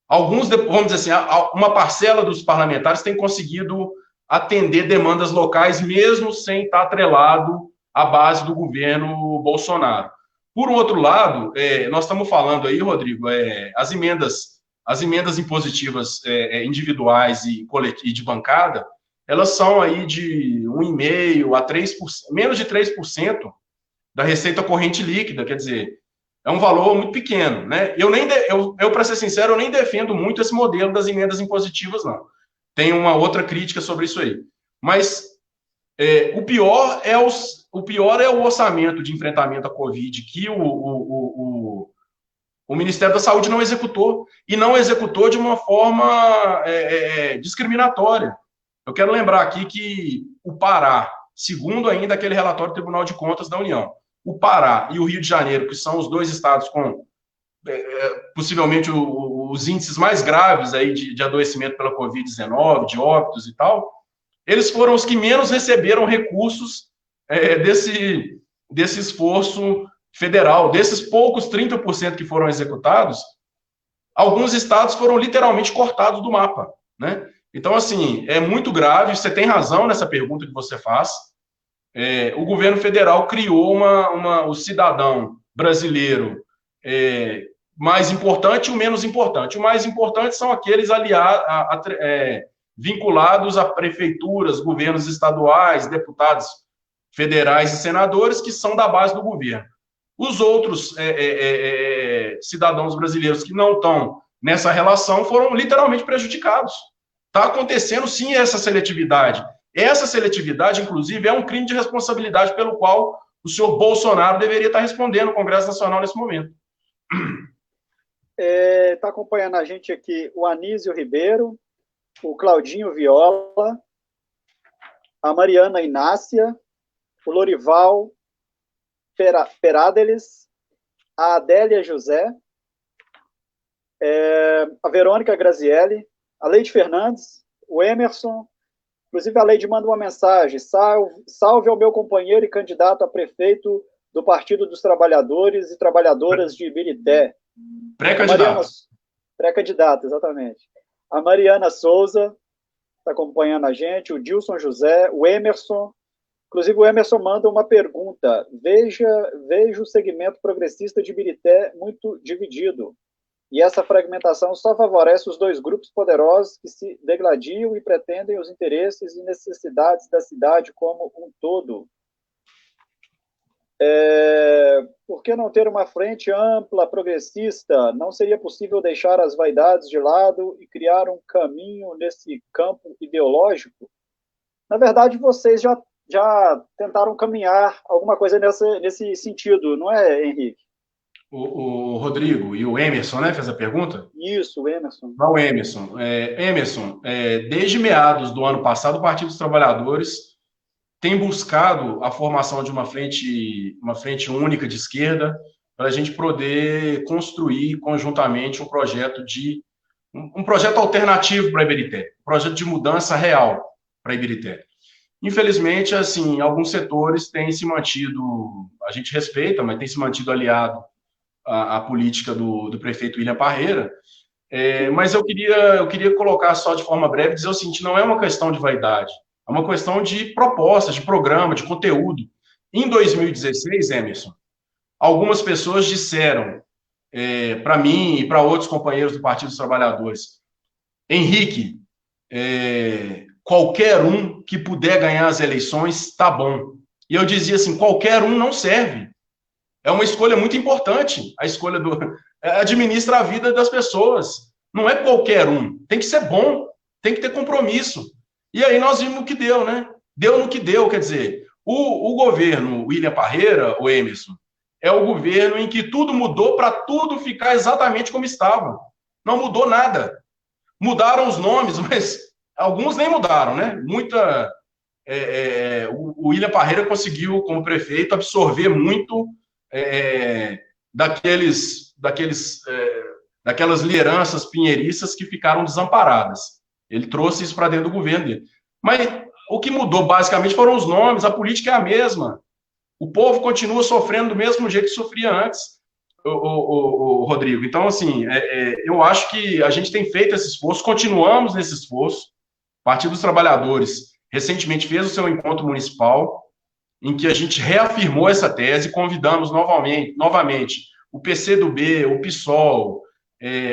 alguns, vamos dizer assim, uma parcela dos parlamentares tem conseguido atender demandas locais, mesmo sem estar atrelado à base do governo Bolsonaro. Por um outro lado, nós estamos falando aí, Rodrigo, as emendas impositivas individuais e de bancada, elas são aí de 1,5% a 3%, menos de 3% da receita corrente líquida, quer dizer, é um valor muito pequeno, né? Eu para ser sincero, eu nem defendo muito esse modelo das emendas impositivas, não. Tem uma outra crítica sobre isso aí. Mas o pior é o orçamento de enfrentamento à Covid que o Ministério da Saúde não executou, e não executou de uma forma discriminatória. Eu quero lembrar aqui que o Pará, segundo ainda aquele relatório do Tribunal de Contas da União, o Pará e o Rio de Janeiro, que são os dois estados com possivelmente os índices mais graves aí de adoecimento pela Covid-19, de óbitos e tal, eles foram os que menos receberam recursos desse esforço federal. Desses poucos 30% que foram executados, alguns estados foram literalmente cortados do mapa, né? Então, assim, é muito grave, você tem razão nessa pergunta que você faz. O governo federal criou o cidadão brasileiro mais importante e o menos importante. O mais importante são aqueles vinculados a prefeituras, governos estaduais, deputados federais e senadores, que são da base do governo. Os outros cidadãos brasileiros que não estão nessa relação foram literalmente prejudicados. Está acontecendo, sim, essa seletividade. Essa seletividade, inclusive, é um crime de responsabilidade pelo qual o senhor Bolsonaro deveria estar respondendo no Congresso Nacional nesse momento. Está acompanhando a gente aqui o Anísio Ribeiro, o Claudinho Viola, a Mariana Inácia, o Lorival Perádeles, a Adélia José, a Verônica Grazielli, a Leide Fernandes, o Emerson. Inclusive, a Leide manda uma mensagem: salve ao meu companheiro e candidato a prefeito do Partido dos Trabalhadores e Trabalhadoras de Ibirité. Pré-candidato. Pré-candidato, exatamente. A Mariana Souza está acompanhando a gente, o Dilson José, o Emerson. Inclusive, o Emerson manda uma pergunta: vejo o segmento progressista de Ibirité muito dividido. E essa fragmentação só favorece os dois grupos poderosos que se degladiam e pretendem os interesses e necessidades da cidade como um todo. Por que não ter uma frente ampla, progressista? Não seria possível deixar as vaidades de lado e criar um caminho nesse campo ideológico? Na verdade, vocês já tentaram caminhar alguma coisa nesse sentido, não é, Henrique? O Rodrigo e o Emerson, né, fez a pergunta? Isso, o Emerson. Não, o Emerson. Emerson, desde meados do ano passado, o Partido dos Trabalhadores tem buscado a formação de uma frente única de esquerda para a gente poder construir conjuntamente um projeto alternativo para Ibirité, um projeto de mudança real para Ibirité. Infelizmente, assim, alguns setores têm se mantido, a gente respeita, mas tem se mantido aliado à política do prefeito William Parreira, mas eu queria colocar só de forma breve, dizer o seguinte: não é uma questão de vaidade, é uma questão de proposta, de programa, de conteúdo. Em 2016, Emerson, algumas pessoas disseram para mim e para outros companheiros do Partido dos Trabalhadores: Henrique, qualquer um que puder ganhar as eleições está bom. E eu dizia assim: qualquer um não serve. É uma escolha muito importante, a escolha administra a vida das pessoas. Não é qualquer um. Tem que ser bom, tem que ter compromisso. E aí nós vimos o que deu, né? Deu no que deu, quer dizer, o governo William Parreira, o Emerson, é o governo em que tudo mudou para tudo ficar exatamente como estava. Não mudou nada. Mudaram os nomes, mas alguns nem mudaram, né? O William Parreira conseguiu, como prefeito, absorver muito daquelas lideranças pinheiristas que ficaram desamparadas. Ele trouxe isso para dentro do governo dele. Mas o que mudou, basicamente, foram os nomes, a política é a mesma. O povo continua sofrendo do mesmo jeito que sofria antes, o Rodrigo. Então, assim, eu acho que a gente tem feito esse esforço, continuamos nesse esforço. O Partido dos Trabalhadores recentemente fez o seu encontro municipal, em que a gente reafirmou essa tese, convidamos novamente o PCdoB, o PSOL,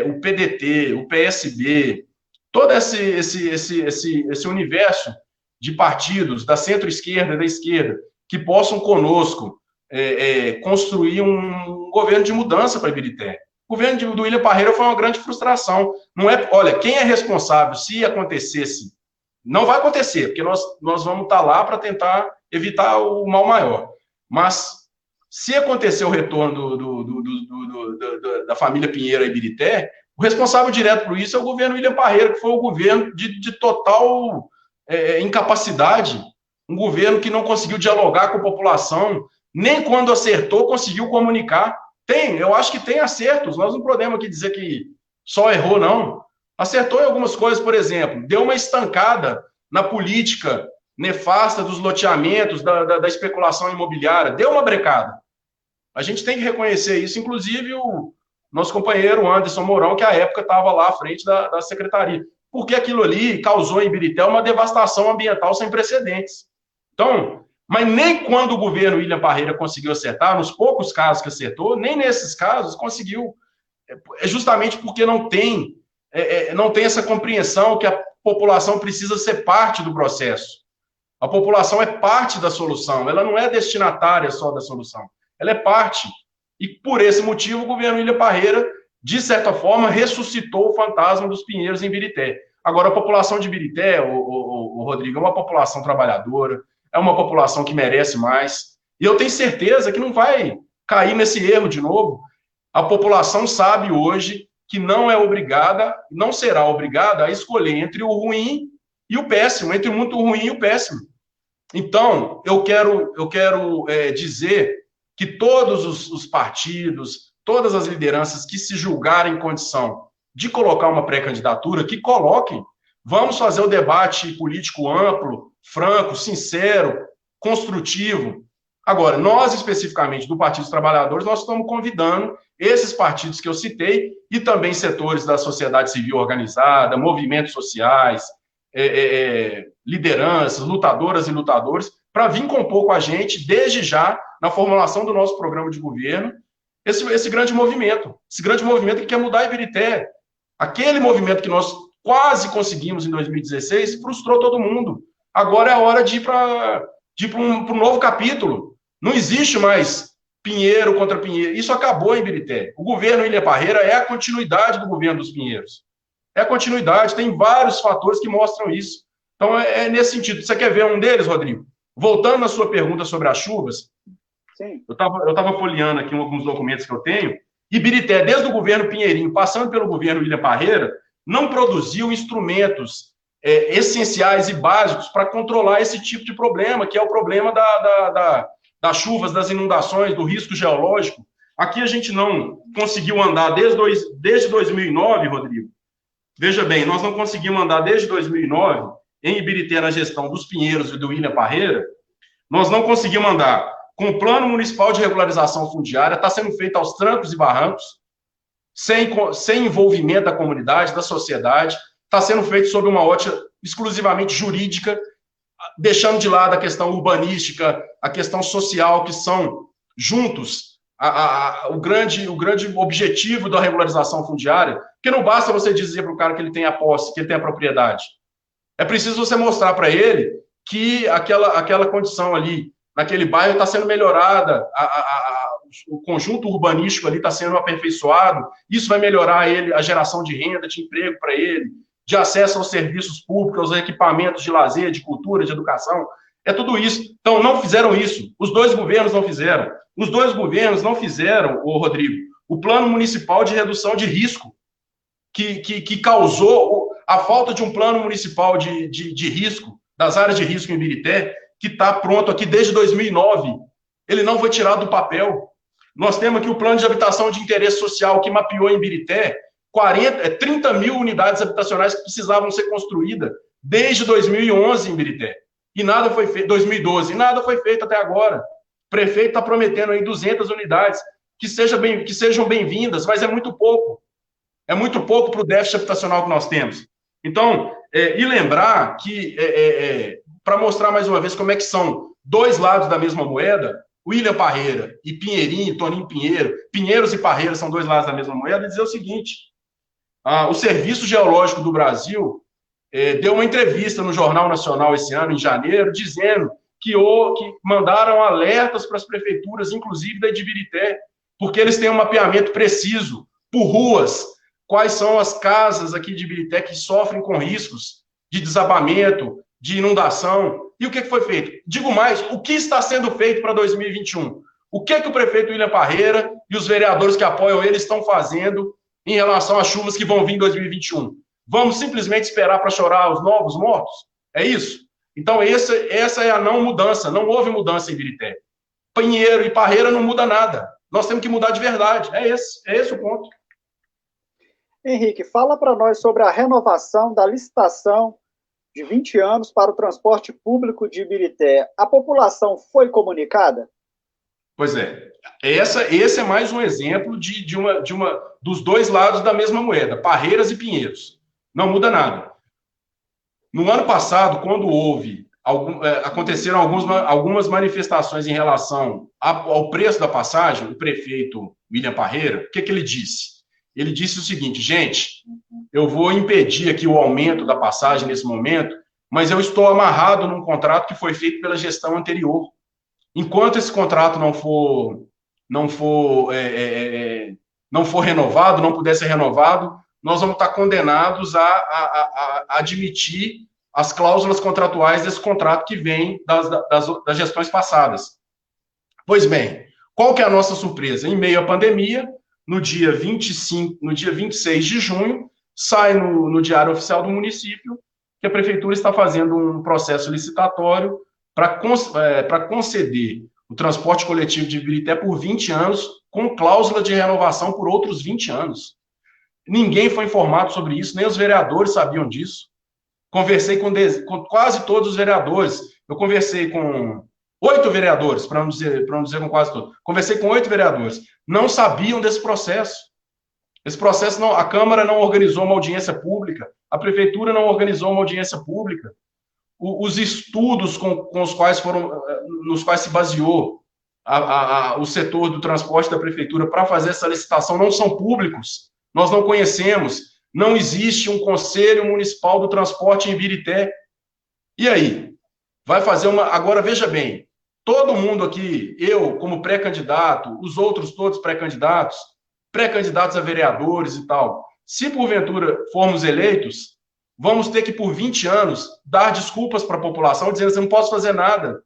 o PDT, o PSB, todo esse universo de partidos da centro-esquerda e da esquerda que possam conosco construir um governo de mudança para Ibirité. O governo do William Parreira foi uma grande frustração. Não é, olha, quem é responsável se acontecesse, não vai acontecer, porque nós vamos estar lá para tentar evitar o mal maior. Mas se acontecer o retorno da família Pinheiro a Ibirité, o responsável direto por isso é o governo William Parreira, que foi o governo de total incapacidade, um governo que não conseguiu dialogar com a população, nem quando acertou conseguiu comunicar. Eu acho que tem acertos, nós não podemos aqui dizer que só errou, não. Acertou em algumas coisas, por exemplo, deu uma estancada na política nefasta dos loteamentos, da especulação imobiliária, deu uma brecada. A gente tem que reconhecer isso, inclusive o nosso companheiro Anderson Mourão, que à época estava lá à frente da secretaria, porque aquilo ali causou em Ibirité uma devastação ambiental sem precedentes. Então, mas nem quando o governo William Parreira conseguiu acertar, nos poucos casos que acertou, nem nesses casos conseguiu, justamente porque não tem essa compreensão que a população precisa ser parte do processo. A população é parte da solução, ela não é destinatária só da solução, ela é parte. E por esse motivo o governo William Parreira, de certa forma, ressuscitou o fantasma dos pinheiros em Ibirité. Agora, a população de Ibirité, o Rodrigo, é uma população trabalhadora, é uma população que merece mais, e eu tenho certeza que não vai cair nesse erro de novo. A população sabe hoje que não é obrigada, não será obrigada a escolher entre o ruim e o péssimo, entre o muito ruim e o péssimo. Então, eu quero dizer que todos os partidos, todas as lideranças que se julgarem em condição de colocar uma pré-candidatura, que coloquem. Vamos fazer o debate político amplo, franco, sincero, construtivo. Agora, nós, especificamente do Partido dos Trabalhadores, nós estamos convidando esses partidos que eu citei e também setores da sociedade civil organizada, movimentos sociais, lideranças, lutadoras e lutadores, para vir compor com a gente, desde já, na formulação do nosso programa de governo, esse grande movimento que quer mudar a Ibirité. Aquele movimento que nós quase conseguimos em 2016 frustrou todo mundo. Agora é a hora de ir para um novo capítulo. Não existe mais Pinheiro contra Pinheiro. Isso acabou em Ibirité. O governo William Parreira é a continuidade do governo dos Pinheiros. É a continuidade. Tem vários fatores que mostram isso. Então, é nesse sentido. Você quer ver um deles, Rodrigo? Voltando na sua pergunta sobre as chuvas, sim. Eu estava folheando aqui alguns documentos que eu tenho. Ibirité, desde o governo Pinheirinho, passando pelo governo William Parreira, não produziu instrumentos essenciais e básicos para controlar esse tipo de problema, que é o problema das chuvas, das inundações, do risco geológico. Aqui a gente não conseguiu andar desde 2009, Rodrigo. Veja bem, nós não conseguimos andar desde 2009 em Ibirité na gestão dos Pinheiros e do William Parreira. Nós não conseguimos andar com o Plano Municipal de Regularização Fundiária, está sendo feito aos trancos e barrancos, sem envolvimento da comunidade, da sociedade, está sendo feito sob uma ótica exclusivamente jurídica, deixando de lado a questão urbanística, a questão social, que são juntos o grande objetivo da regularização fundiária, porque não basta você dizer para o cara que ele tem a posse, que ele tem a propriedade. É preciso você mostrar para ele que aquela condição ali, naquele bairro, está sendo melhorada, o conjunto urbanístico ali está sendo aperfeiçoado, isso vai melhorar a geração de renda, de emprego para ele, de acesso aos serviços públicos, aos equipamentos de lazer, de cultura, de educação, é tudo isso. Então, não fizeram isso. Os dois governos não fizeram. Os dois governos não fizeram, Rodrigo, o Plano Municipal de Redução de Risco, que causou a falta de um plano municipal de risco, das áreas de risco em Ibirité, que está pronto aqui desde 2009. Ele não foi tirado do papel. Nós temos aqui o plano de habitação de interesse social que mapeou em Ibirité 30 mil unidades habitacionais que precisavam ser construídas desde 2011 em Ibirité. E nada foi feito, 2012, e nada foi feito até agora. O prefeito está prometendo aí 200 unidades que sejam bem-vindas, mas é muito pouco. É muito pouco para o déficit habitacional que nós temos. Então, e lembrar que, para mostrar mais uma vez como é que são dois lados da mesma moeda, William Parreira e Pinheirinho, Toninho Pinheiro, Pinheiros e Parreira são dois lados da mesma moeda, e dizer o seguinte: o Serviço Geológico do Brasil deu uma entrevista no Jornal Nacional esse ano, em janeiro, dizendo que mandaram alertas para as prefeituras, inclusive da Ibirité, porque eles têm um mapeamento preciso por ruas, quais são as casas aqui de Ibirité que sofrem com riscos de desabamento, de inundação. E o que foi feito? Digo mais, o que está sendo feito para 2021? O que o prefeito William Parreira e os vereadores que apoiam ele estão fazendo em relação às chuvas que vão vir em 2021? Vamos simplesmente esperar para chorar os novos mortos? É isso? Então, essa é a não mudança. Não houve mudança em Ibirité. Pinheiro e Parreira não muda nada. Nós temos que mudar de verdade. É esse o ponto. Henrique, fala para nós sobre a renovação da licitação de 20 anos para o transporte público de Ibirité. A população foi comunicada? Pois é. Esse é mais um exemplo dos dois lados da mesma moeda, Parreiras e Pinheiros. Não muda nada. No ano passado, quando aconteceram algumas manifestações em relação ao preço da passagem, o prefeito William Parreira, o que ele disse? Ele disse o seguinte: gente, eu vou impedir aqui o aumento da passagem nesse momento, mas eu estou amarrado num contrato que foi feito pela gestão anterior. Enquanto esse contrato não for renovado, não puder ser renovado, nós vamos estar condenados a admitir as cláusulas contratuais desse contrato que vem das gestões passadas. Pois bem, qual que é a nossa surpresa? Em meio à pandemia, no dia 26 de junho, sai no Diário Oficial do município que a prefeitura está fazendo um processo licitatório para conceder o transporte coletivo de Ibirité por 20 anos, com cláusula de renovação por outros 20 anos. Ninguém foi informado sobre isso, nem os vereadores sabiam disso. Conversei com quase todos os vereadores. Eu conversei com 8 vereadores, para não dizer com quase todos. Conversei com 8 vereadores. Não sabiam desse processo. Esse processo, a Câmara não organizou uma audiência pública, a Prefeitura não organizou uma audiência pública. Os estudos nos quais se baseou o setor do transporte da Prefeitura para fazer essa licitação não são públicos. Nós não conhecemos. Não existe um Conselho Municipal do Transporte em Ibirité. E aí? Vai fazer uma... Agora, veja bem, todo mundo aqui, eu como pré-candidato, os outros todos pré-candidatos a vereadores e tal, se porventura formos eleitos, vamos ter que, por 20 anos, dar desculpas para a população, dizendo assim: não posso fazer nada.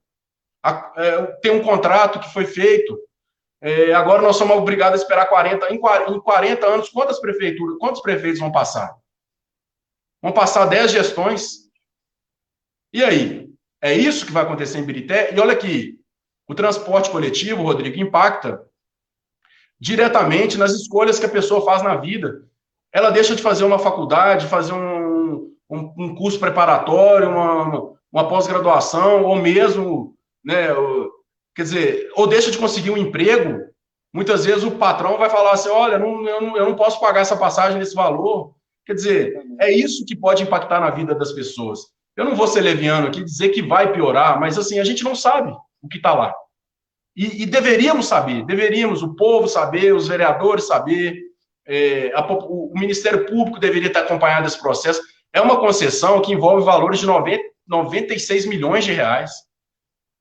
Tem um contrato que foi feito, agora nós somos obrigados a esperar 40 anos. Quantos prefeitos vão passar? Vão passar 10 gestões. E aí? É isso que vai acontecer em Ibirité? E olha aqui, o transporte coletivo, Rodrigo, impacta diretamente nas escolhas que a pessoa faz na vida. Ela deixa de fazer uma faculdade, fazer um curso preparatório, uma pós-graduação, ou mesmo, né, quer dizer, ou deixa de conseguir um emprego. Muitas vezes o patrão vai falar assim: olha, eu não posso pagar essa passagem nesse valor. Quer dizer, é isso que pode impactar na vida das pessoas. Eu não vou ser leviano aqui dizer que vai piorar, mas assim, a gente não sabe o que está lá. E deveríamos saber, o povo saber, os vereadores saber, o Ministério Público deveria estar acompanhando esse processo. É uma concessão que envolve valores de 96 milhões de reais.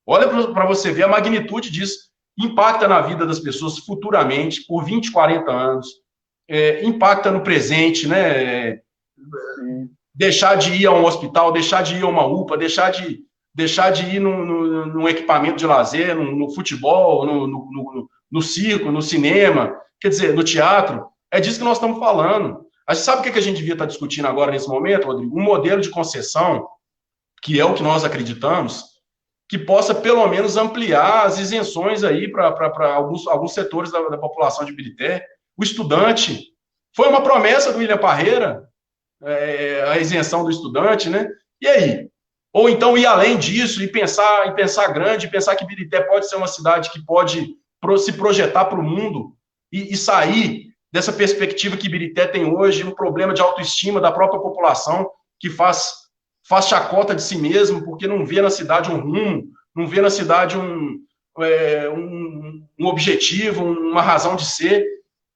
Olha para você ver a magnitude disso. Impacta na vida das pessoas futuramente, por 20, 40 anos. Impacta no presente, né? Deixar de ir a um hospital, deixar de ir a uma UPA, deixar de ir num equipamento de lazer, no futebol, no circo, no cinema, quer dizer, no teatro. É disso que nós estamos falando. A gente sabe o que a gente devia estar discutindo agora, nesse momento, Rodrigo? Um modelo de concessão, que é o que nós acreditamos, que possa, pelo menos, ampliar as isenções aí para alguns setores da população de Ibirité. O estudante, foi uma promessa do William Parreira, a isenção do estudante, né? E aí? Ou então ir além disso e pensar grande, pensar que Ibirité pode ser uma cidade que pode se projetar para o mundo e sair dessa perspectiva que Ibirité tem hoje, um problema de autoestima da própria população, que faz chacota de si mesmo, porque não vê na cidade um rumo, não vê na cidade um objetivo, uma razão de ser.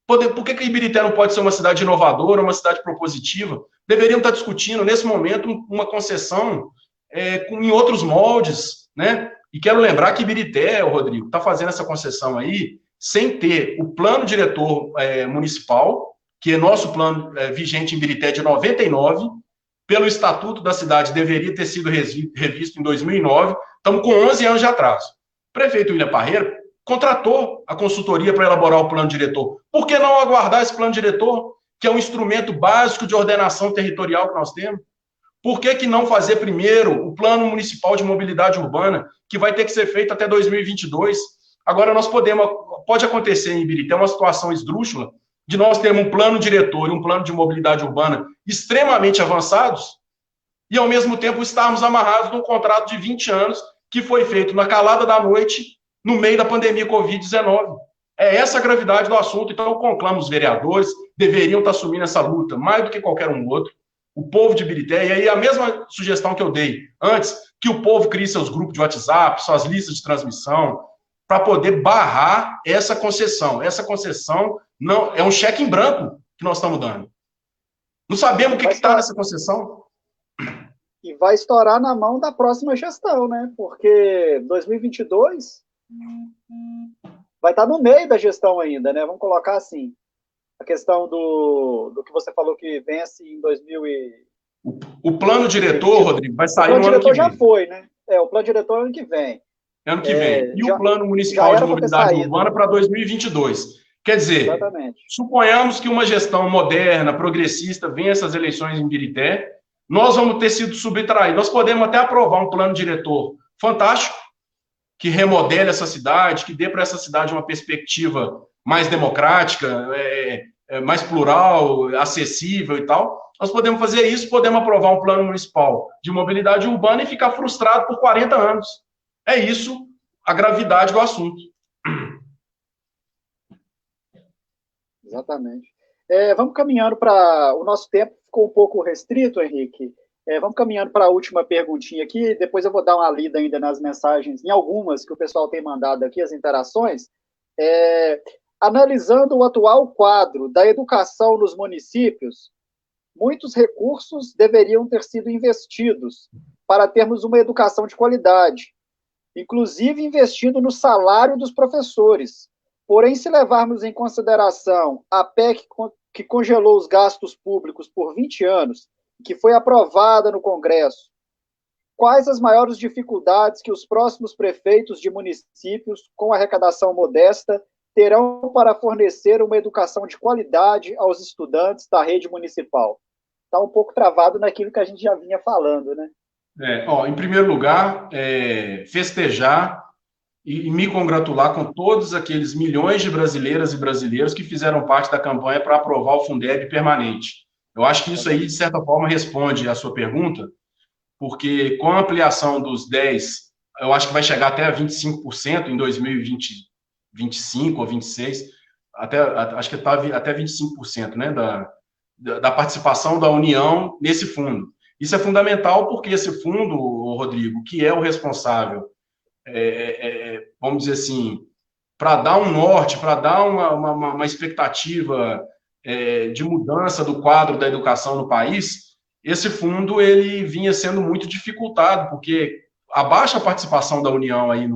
Por que Ibirité não pode ser uma cidade inovadora, uma cidade propositiva? Deveriam estar discutindo, nesse momento, uma concessão em outros moldes, né? E quero lembrar que Ibirité, Rodrigo, está fazendo essa concessão aí sem ter o plano diretor municipal, que é nosso plano vigente em Ibirité de 99, pelo Estatuto da cidade deveria ter sido revisto em 2009, estamos com 11 anos de atraso. O prefeito William Parreira contratou a consultoria para elaborar o plano diretor. Por que não aguardar esse plano diretor, que é um instrumento básico de ordenação territorial que nós temos? Por que não fazer primeiro o plano municipal de mobilidade urbana, que vai ter que ser feito até 2022? Agora, pode acontecer em Ibirité uma situação esdrúxula de nós termos um plano diretor e um plano de mobilidade urbana extremamente avançados e, ao mesmo tempo, estarmos amarrados num contrato de 20 anos que foi feito na calada da noite, no meio da pandemia Covid-19. É essa a gravidade do assunto. Então, eu conclamo os vereadores, deveriam estar assumindo essa luta mais do que qualquer um outro. O povo de Ibirité, e aí a mesma sugestão que eu dei antes, que o povo crie seus grupos de WhatsApp, suas listas de transmissão, para poder barrar essa concessão. Essa concessão não é um cheque em branco que nós estamos dando. Não sabemos o que está nessa concessão. E vai estourar na mão da próxima gestão, né? Porque 2022 vai estar no meio da gestão ainda, né? Vamos colocar assim. A questão do que você falou que vence em 2000 e... O plano diretor, Rodrigo, vai sair no ano que vem. O plano diretor já foi, né? O plano diretor é ano que vem. Ano que vem. E o plano municipal de mobilidade urbana para 2022. Quer dizer, exatamente, suponhamos que uma gestão moderna, progressista, venha essas eleições em Ibirité, nós vamos ter sido subtraídos. Nós podemos até aprovar um plano diretor fantástico, que remodele essa cidade, que dê para essa cidade uma perspectiva mais democrática, mais plural, acessível e tal. Nós podemos fazer isso, podemos aprovar um plano municipal de mobilidade urbana e ficar frustrado por 40 anos. É isso a gravidade do assunto. Exatamente. Vamos caminhando para... O nosso tempo ficou um pouco restrito, Henrique. Vamos caminhando para a última perguntinha aqui, depois eu vou dar uma lida ainda nas mensagens, em algumas que o pessoal tem mandado aqui, as interações. Analisando o atual quadro da educação nos municípios, muitos recursos deveriam ter sido investidos para termos uma educação de qualidade, inclusive investindo no salário dos professores. Porém, se levarmos em consideração a PEC que congelou os gastos públicos por 20 anos, que foi aprovada no Congresso, quais as maiores dificuldades que os próximos prefeitos de municípios com arrecadação modesta terão para fornecer uma educação de qualidade aos estudantes da rede municipal? Está um pouco travado naquilo que a gente já vinha falando, né? Em primeiro lugar, festejar e me congratular com todos aqueles milhões de brasileiras e brasileiros que fizeram parte da campanha para aprovar o Fundeb permanente. Eu acho que isso aí, de certa forma, responde à sua pergunta, porque com a ampliação dos 10, eu acho que vai chegar até a 25% em 2025 ou 26, acho que está até 25%, né, da participação da União nesse fundo. Isso é fundamental porque esse fundo, Rodrigo, que é o responsável, vamos dizer assim, para dar um norte, para dar uma expectativa de mudança do quadro da educação no país, esse fundo ele vinha sendo muito dificultado, porque a baixa participação da União aí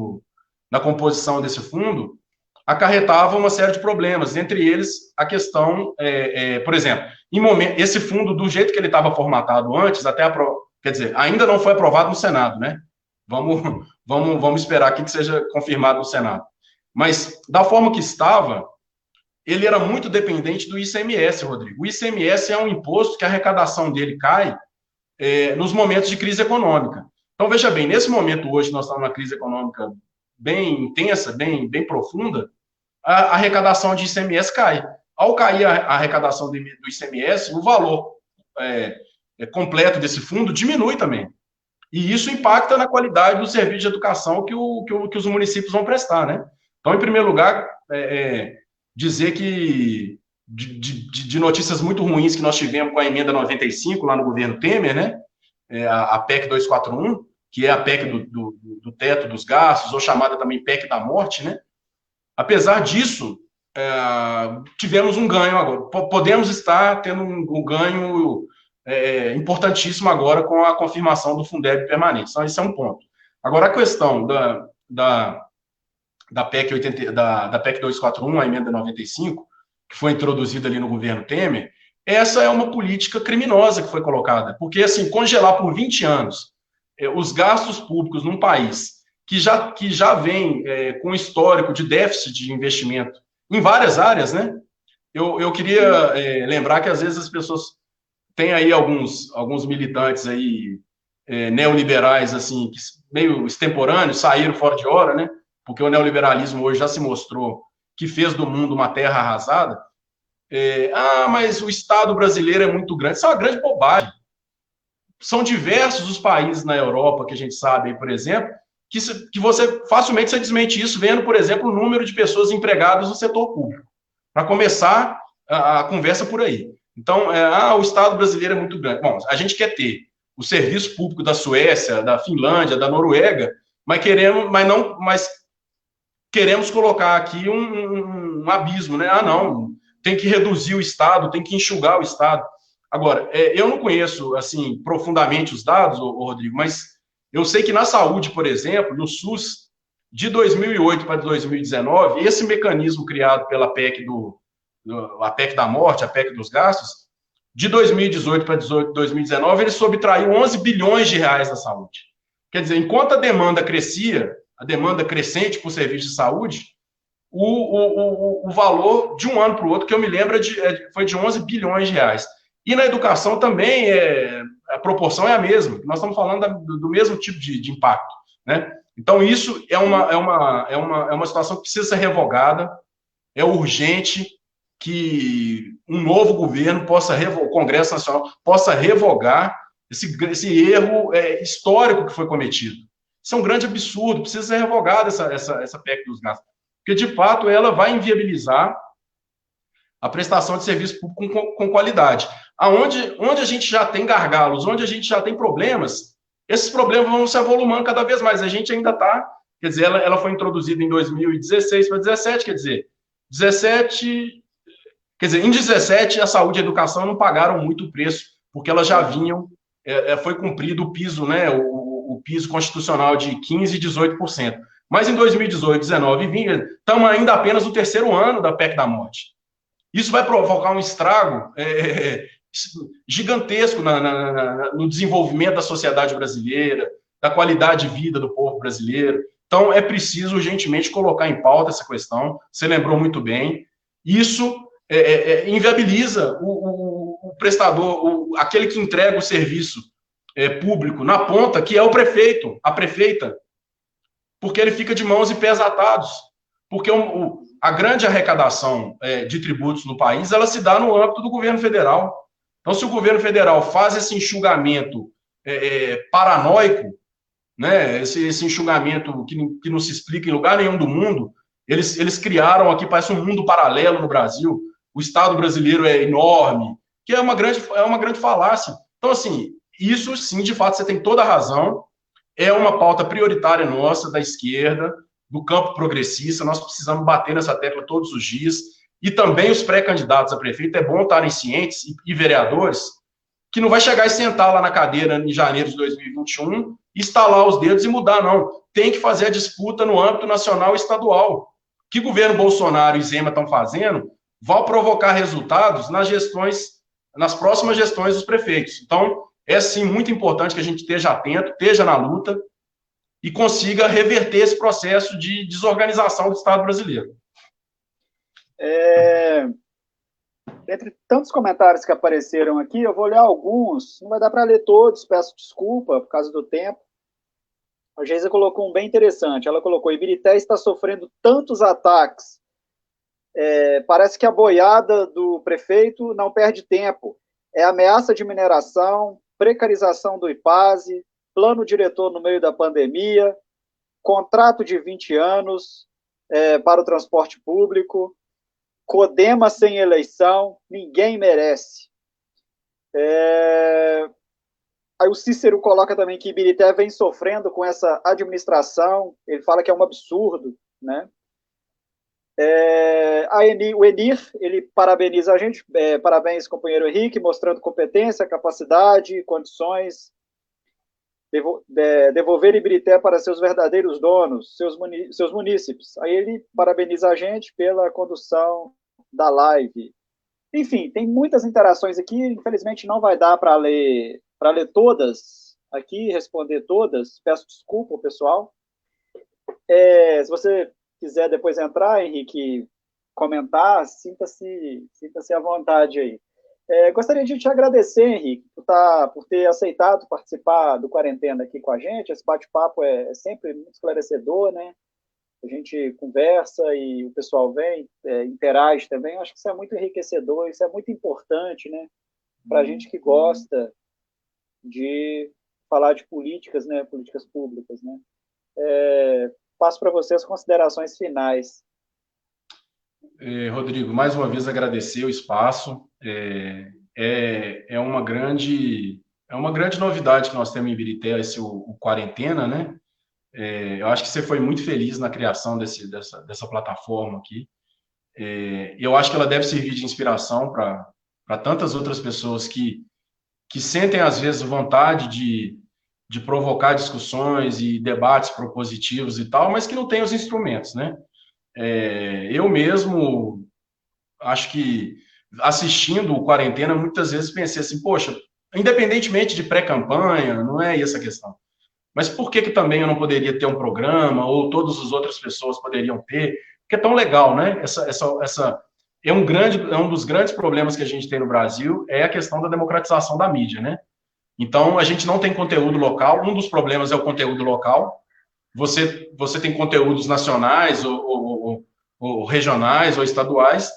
na composição desse fundo acarretava uma série de problemas, entre eles a questão, por exemplo, esse fundo, do jeito que ele estava formatado antes, quer dizer, ainda não foi aprovado no Senado, né? Vamos esperar aqui que seja confirmado no Senado. Mas, da forma que estava, ele era muito dependente do ICMS, Rodrigo. O ICMS é um imposto que a arrecadação dele cai nos momentos de crise econômica. Então, veja bem, nesse momento hoje, nós estamos numa crise econômica bem intensa, bem profunda, a arrecadação de ICMS cai. Ao cair a arrecadação do ICMS, o valor completo desse fundo diminui também. E isso impacta na qualidade do serviço de educação que os municípios vão prestar, né? Então, em primeiro lugar, dizer que de notícias muito ruins que nós tivemos com a emenda 95 lá no governo Temer, né? A PEC 241, que é a PEC do teto dos gastos, ou chamada também PEC da morte, né? Apesar disso, tivemos um ganho agora. Podemos estar tendo um ganho importantíssimo agora com a confirmação do Fundeb permanente. Então, esse é um ponto. Agora, a questão da PEC 80, da PEC 241, a emenda 95, que foi introduzida ali no governo Temer, essa é uma política criminosa que foi colocada, porque, assim, congelar por 20 anos os gastos públicos num país que já vem com histórico de déficit de investimento em várias áreas, né? Eu queria lembrar que, às vezes, as pessoas têm aí alguns militantes aí neoliberais, assim, que meio extemporâneos, saíram fora de hora, né? Porque o neoliberalismo hoje já se mostrou que fez do mundo uma terra arrasada. Mas o Estado brasileiro é muito grande. Isso é uma grande bobagem. São diversos os países na Europa, que a gente sabe, por exemplo, que você facilmente você desmente isso vendo, por exemplo, o número de pessoas empregadas no setor público. Para começar a conversa por aí. Então, o Estado brasileiro é muito grande. Bom, a gente quer ter o serviço público da Suécia, da Finlândia, da Noruega, mas queremos colocar aqui um abismo, né? Não, tem que reduzir o Estado, tem que enxugar o Estado. Agora, eu não conheço, assim, profundamente os dados, Rodrigo, mas eu sei que na saúde, por exemplo, no SUS, de 2008 para 2019, esse mecanismo criado pela PEC a PEC da morte, a PEC dos gastos, de 2018 para 2019, ele subtraiu 11 bilhões de reais da saúde. Quer dizer, enquanto a demanda crescia, a demanda crescente por serviço de saúde, o valor de um ano para o outro, que eu me lembro, foi de 11 bilhões de reais. E na educação também a proporção é a mesma. Nós estamos falando do mesmo tipo de impacto, né? Então, isso é uma situação que precisa ser revogada. É urgente que um novo governo o Congresso Nacional possa revogar esse erro histórico que foi cometido. Isso é um grande absurdo, precisa ser revogada essa PEC dos gastos. Porque, de fato, ela vai inviabilizar a prestação de serviço público com qualidade. Onde a gente já tem gargalos, onde a gente já tem problemas, esses problemas vão se avolumando cada vez mais. A gente ainda está, quer dizer, ela foi introduzida em 2016 para 2017, quer dizer, em 2017 a saúde e a educação não pagaram muito o preço, porque elas já vinham, foi cumprido o piso, né, o piso constitucional de 15% e 18%. Mas em 2018, 19 e 20, estamos ainda apenas no terceiro ano da PEC da morte. Isso vai provocar um estrago gigantesco no desenvolvimento da sociedade brasileira, da qualidade de vida do povo brasileiro. Então, é preciso urgentemente colocar em pauta essa questão. Você lembrou muito bem. Isso inviabiliza o prestador, aquele que entrega o serviço público na ponta, que é o prefeito, a prefeita, porque ele fica de mãos e pés atados. Porque a grande arrecadação de tributos no país, ela se dá no âmbito do governo federal. Então, se o governo federal faz esse enxugamento paranoico, né, esse enxugamento que não se explica em lugar nenhum do mundo, eles criaram aqui, parece um mundo paralelo no Brasil, o Estado brasileiro é enorme, que é uma grande falácia. Então, assim, isso sim, de fato, você tem toda a razão, é uma pauta prioritária nossa, da esquerda, do campo progressista, nós precisamos bater nessa tecla todos os dias, e também os pré-candidatos a prefeito, é bom estarem cientes, e vereadores, que não vai chegar e sentar lá na cadeira em janeiro de 2021, estalar os dedos e mudar, não. Tem que fazer a disputa no âmbito nacional e estadual. O que o governo Bolsonaro e Zema estão fazendo vai provocar resultados nas próximas gestões dos prefeitos. Então, é sim muito importante que a gente esteja atento, esteja na luta, e consiga reverter esse processo de desorganização do Estado brasileiro. Entre tantos comentários que apareceram aqui, eu vou ler alguns, não vai dar para ler todos, peço desculpa por causa do tempo. A Geisa colocou um bem interessante, ela colocou: Ibirité está sofrendo tantos ataques, parece que a boiada do prefeito não perde tempo, é ameaça de mineração, precarização do IPASE, plano diretor no meio da pandemia, contrato de 20 anos para o transporte público, Codema sem eleição, ninguém merece. Aí o Cícero coloca também que Ibirité vem sofrendo com essa administração, ele fala que é um absurdo, né? O Enir, ele parabeniza a gente, parabéns, companheiro Henrique, mostrando competência, capacidade, condições, devolver Ibirité para seus verdadeiros donos, seus munícipes. Aí ele parabeniza a gente pela condução da live. Enfim, tem muitas interações aqui, infelizmente não vai dar para ler todas aqui, responder todas. Peço desculpa, pessoal. Se você quiser depois entrar, Henrique, comentar, sinta-se à vontade aí. Gostaria de te agradecer, Henrique, por ter aceitado participar do Quarentena aqui com a gente. Esse bate-papo é sempre muito esclarecedor, né? A gente conversa e o pessoal vem, interage também. Acho que isso é muito enriquecedor, isso é muito importante, né? Para a gente que gosta de falar de políticas, né? Políticas públicas, né? Passo para você as considerações finais. Rodrigo, mais uma vez agradecer o espaço. É uma grande novidade que nós temos em Ibirité, o Quarentena, né? Eu acho que você foi muito feliz na criação dessa plataforma aqui. Eu acho que ela deve servir de inspiração para tantas outras pessoas que sentem, às vezes, vontade de provocar discussões e debates propositivos e tal, mas que não têm os instrumentos, né? Eu mesmo acho que, assistindo o Quarentena, muitas vezes pensei assim, poxa, independentemente de pré-campanha, não é essa a questão. Mas por que também eu não poderia ter um programa, ou todas as outras pessoas poderiam ter? Porque é tão legal, né? Um dos grandes problemas que a gente tem no Brasil é a questão da democratização da mídia, né? Então, a gente não tem conteúdo local. Um dos problemas é o conteúdo local. Você tem conteúdos nacionais, ou regionais, ou estaduais,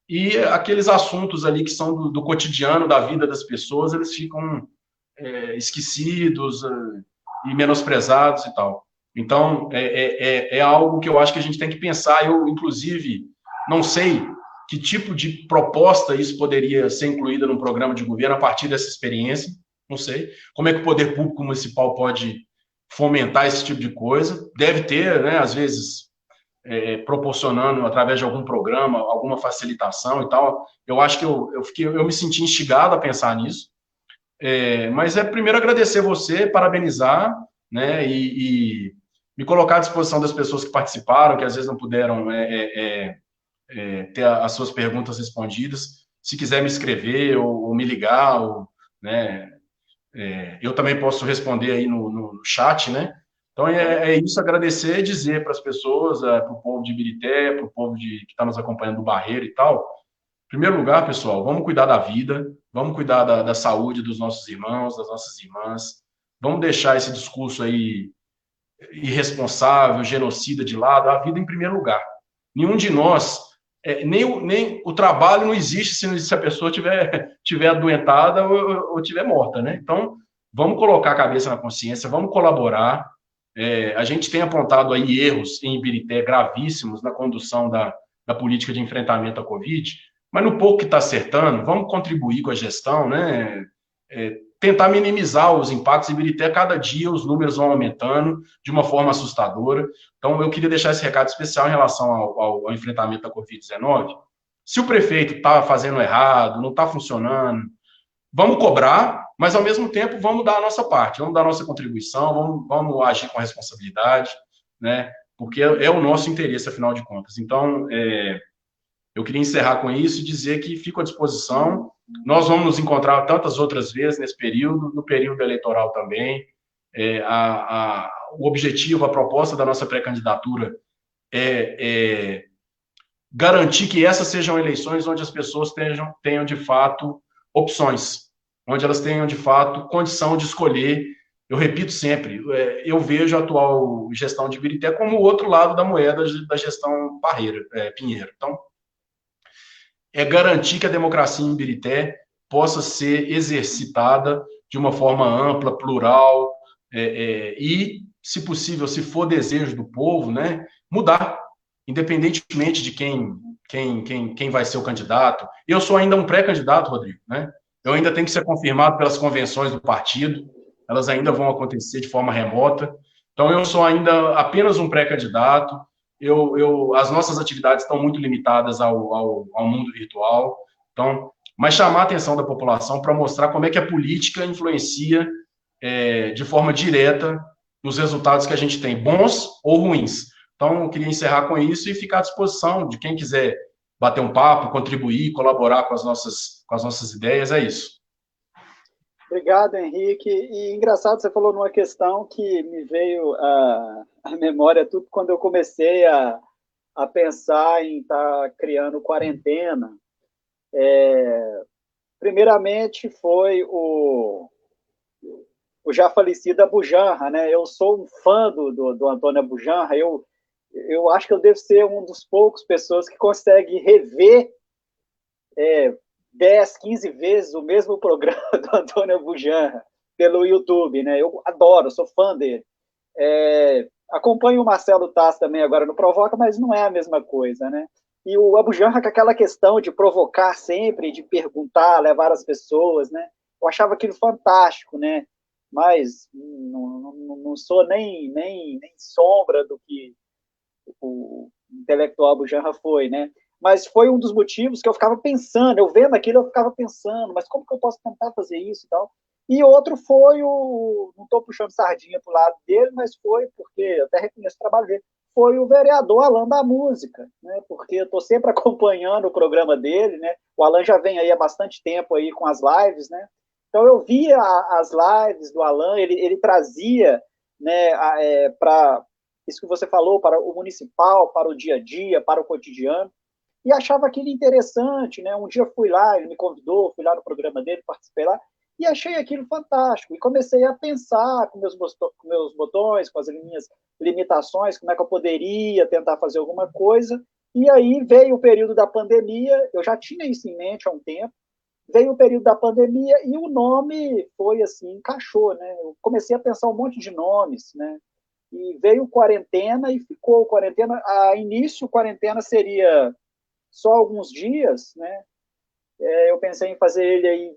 e aqueles assuntos ali que são do cotidiano, da vida das pessoas, eles ficam esquecidos e menosprezados e tal. Então, é algo que eu acho que a gente tem que pensar. Eu, inclusive, não sei que tipo de proposta isso poderia ser incluída num programa de governo a partir dessa experiência, não sei. Como é que o poder público municipal pode fomentar esse tipo de coisa? Deve ter, né, às vezes, proporcionando através de algum programa, alguma facilitação e tal. Eu acho que eu me senti instigado a pensar nisso. Mas primeiro agradecer você, parabenizar, né, e me colocar à disposição das pessoas que participaram, que às vezes não puderam ter as suas perguntas respondidas. Se quiser me escrever ou me ligar, né, eu também posso responder aí no chat, né? Então é isso, agradecer e dizer para as pessoas, para o povo de Ibirité, para o povo que está nos acompanhando do Barreiro e tal. Em primeiro lugar, pessoal, vamos cuidar da vida, vamos cuidar da saúde dos nossos irmãos, das nossas irmãs, vamos deixar esse discurso aí irresponsável, genocida de lado, a vida em primeiro lugar. Nenhum de nós, nem o trabalho não existe se a pessoa tiver adoentada ou tiver morta, né? Então, vamos colocar a cabeça na consciência, vamos colaborar. A gente tem apontado aí erros em Ibirité gravíssimos na condução da política de enfrentamento à Covid, mas no pouco que está acertando, vamos contribuir com a gestão, né? Tentar minimizar os impactos. Em Ibirité, cada dia os números vão aumentando de uma forma assustadora. Então, eu queria deixar esse recado especial em relação ao enfrentamento da Covid-19. Se o prefeito está fazendo errado, não está funcionando, vamos cobrar, mas, ao mesmo tempo, vamos dar a nossa parte, vamos dar a nossa contribuição, vamos agir com responsabilidade, né? Porque é o nosso interesse, afinal de contas. Então, eu queria encerrar com isso e dizer que fico à disposição. Nós vamos nos encontrar tantas outras vezes nesse período, no período eleitoral também. O objetivo, a proposta da nossa pré-candidatura é garantir que essas sejam eleições onde as pessoas tenham de fato, opções, onde elas tenham, de fato, condição de escolher. Eu repito sempre, eu vejo a atual gestão de Ibirité como o outro lado da moeda da gestão Pinheiro. Então, garantir que a democracia em Ibirité possa ser exercitada de uma forma ampla, plural, e, se possível, se for desejo do povo, né, mudar, independentemente de quem vai ser o candidato. Eu sou ainda um pré-candidato, Rodrigo, né? Eu ainda tenho que ser confirmado pelas convenções do partido. elas ainda vão acontecer de forma remota. Então, eu sou ainda apenas um pré-candidato, as nossas atividades estão muito limitadas ao mundo virtual, então, mas chamar a atenção da população para mostrar como é que a política influencia de forma direta nos resultados que a gente tem, bons ou ruins. Então, eu queria encerrar com isso e ficar à disposição de quem quiser bater um papo, contribuir, colaborar com as nossas ideias, é isso. Obrigado, Henrique. E engraçado, você falou numa questão que me veio à memória tudo quando eu comecei a pensar em estar criando quarentena. Primeiramente foi o já falecido Abujanra, né? Eu sou um fã do Antônio Abujanra, eu acho que eu devo ser um dos poucos pessoas que consegue rever 10, 15 vezes o mesmo programa do Antônio Abujanra pelo YouTube, né? Eu adoro, sou fã dele. Acompanho o Marcelo Taz também agora no Provoca, mas não é a mesma coisa, né? E o Abujanra com aquela questão de provocar sempre, de perguntar, levar as pessoas, né? Eu achava aquilo fantástico, né? Mas não sou nem sombra do que o intelectual Abujanra foi, né? Mas foi um dos motivos que eu ficava pensando, eu vendo aquilo, eu ficava pensando, mas como que eu posso tentar fazer isso e tal? E outro foi não estou puxando sardinha para o lado dele, mas foi, porque eu até reconheço o trabalho dele, foi o vereador Alan da Música, né? Porque eu estou sempre acompanhando o programa dele, né? O Alan já vem aí há bastante tempo aí com as lives, né? Então eu via as lives do Alan, ele trazia, né, para isso que você falou, para o municipal, para o dia a dia, para o cotidiano, e achava aquilo interessante, né? Um dia fui lá, ele me convidou, fui lá no programa dele, participei lá, e achei aquilo fantástico. E comecei a pensar com meus botões, com as minhas limitações, como é que eu poderia tentar fazer alguma coisa. E aí veio o período da pandemia, eu já tinha isso em mente há um tempo, veio o período da pandemia e o nome foi assim, encaixou, né? Eu comecei a pensar um monte de nomes, né? E veio quarentena e ficou quarentena. A início, quarentena seria só alguns dias, né? Eu pensei em fazer ele aí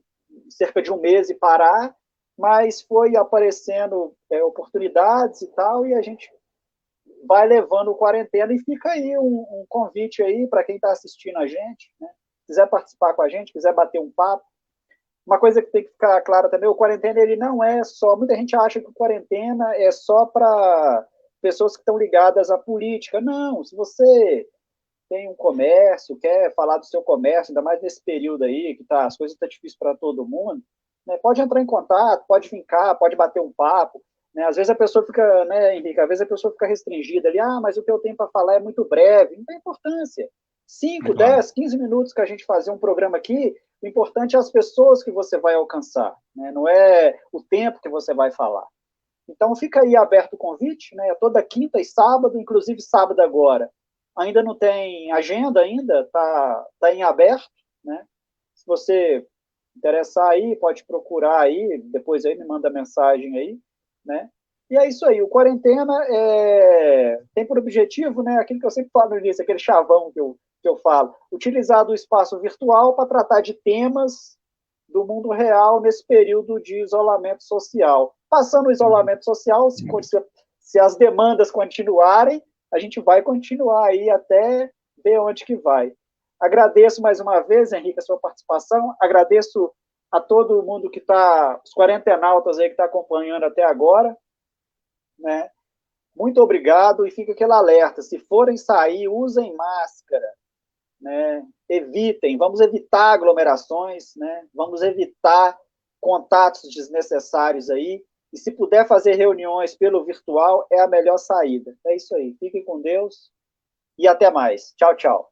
cerca de um mês e parar, mas foi aparecendo oportunidades e tal, e a gente vai levando o quarentena e fica aí um convite aí para quem está assistindo a gente, né? Quiser participar com a gente, quiser bater um papo. Uma coisa que tem que ficar clara também, o quarentena ele não é só, muita gente acha que o quarentena é só para pessoas que estão ligadas à política. Não, se você tem um comércio, quer falar do seu comércio, ainda mais nesse período aí, que as coisas estão difíceis para todo mundo, né, pode entrar em contato, pode vincar, pode bater um papo. Né, às vezes a pessoa fica, né, Henrique, às vezes a pessoa fica restringida ali, mas o que eu tenho para falar é muito breve, não tem importância. 5, 10, 15 minutos que a gente fazer um programa aqui, o importante é as pessoas que você vai alcançar, né, não é o tempo que você vai falar. Então fica aí aberto o convite, né, toda quinta e sábado, inclusive sábado agora, ainda não tem agenda ainda, está em aberto, né? Se você interessar aí, pode procurar aí, depois aí me manda mensagem aí, né? E é isso aí, o Quarentena tem por objetivo, né, aquilo que eu sempre falo no início, aquele chavão que eu falo, utilizar do espaço virtual para tratar de temas do mundo real nesse período de isolamento social. Passando o isolamento social, se as demandas continuarem, a gente vai continuar aí até ver onde que vai. Agradeço mais uma vez, Henrique, a sua participação, agradeço a todo mundo que está, os quarentenautas aí que está acompanhando até agora, né? Muito obrigado e fica aquele alerta, se forem sair, usem máscara, né? Vamos evitar aglomerações, né? Vamos evitar contatos desnecessários aí, e se puder fazer reuniões pelo virtual, é a melhor saída. É isso aí. Fiquem com Deus e até mais. Tchau, tchau.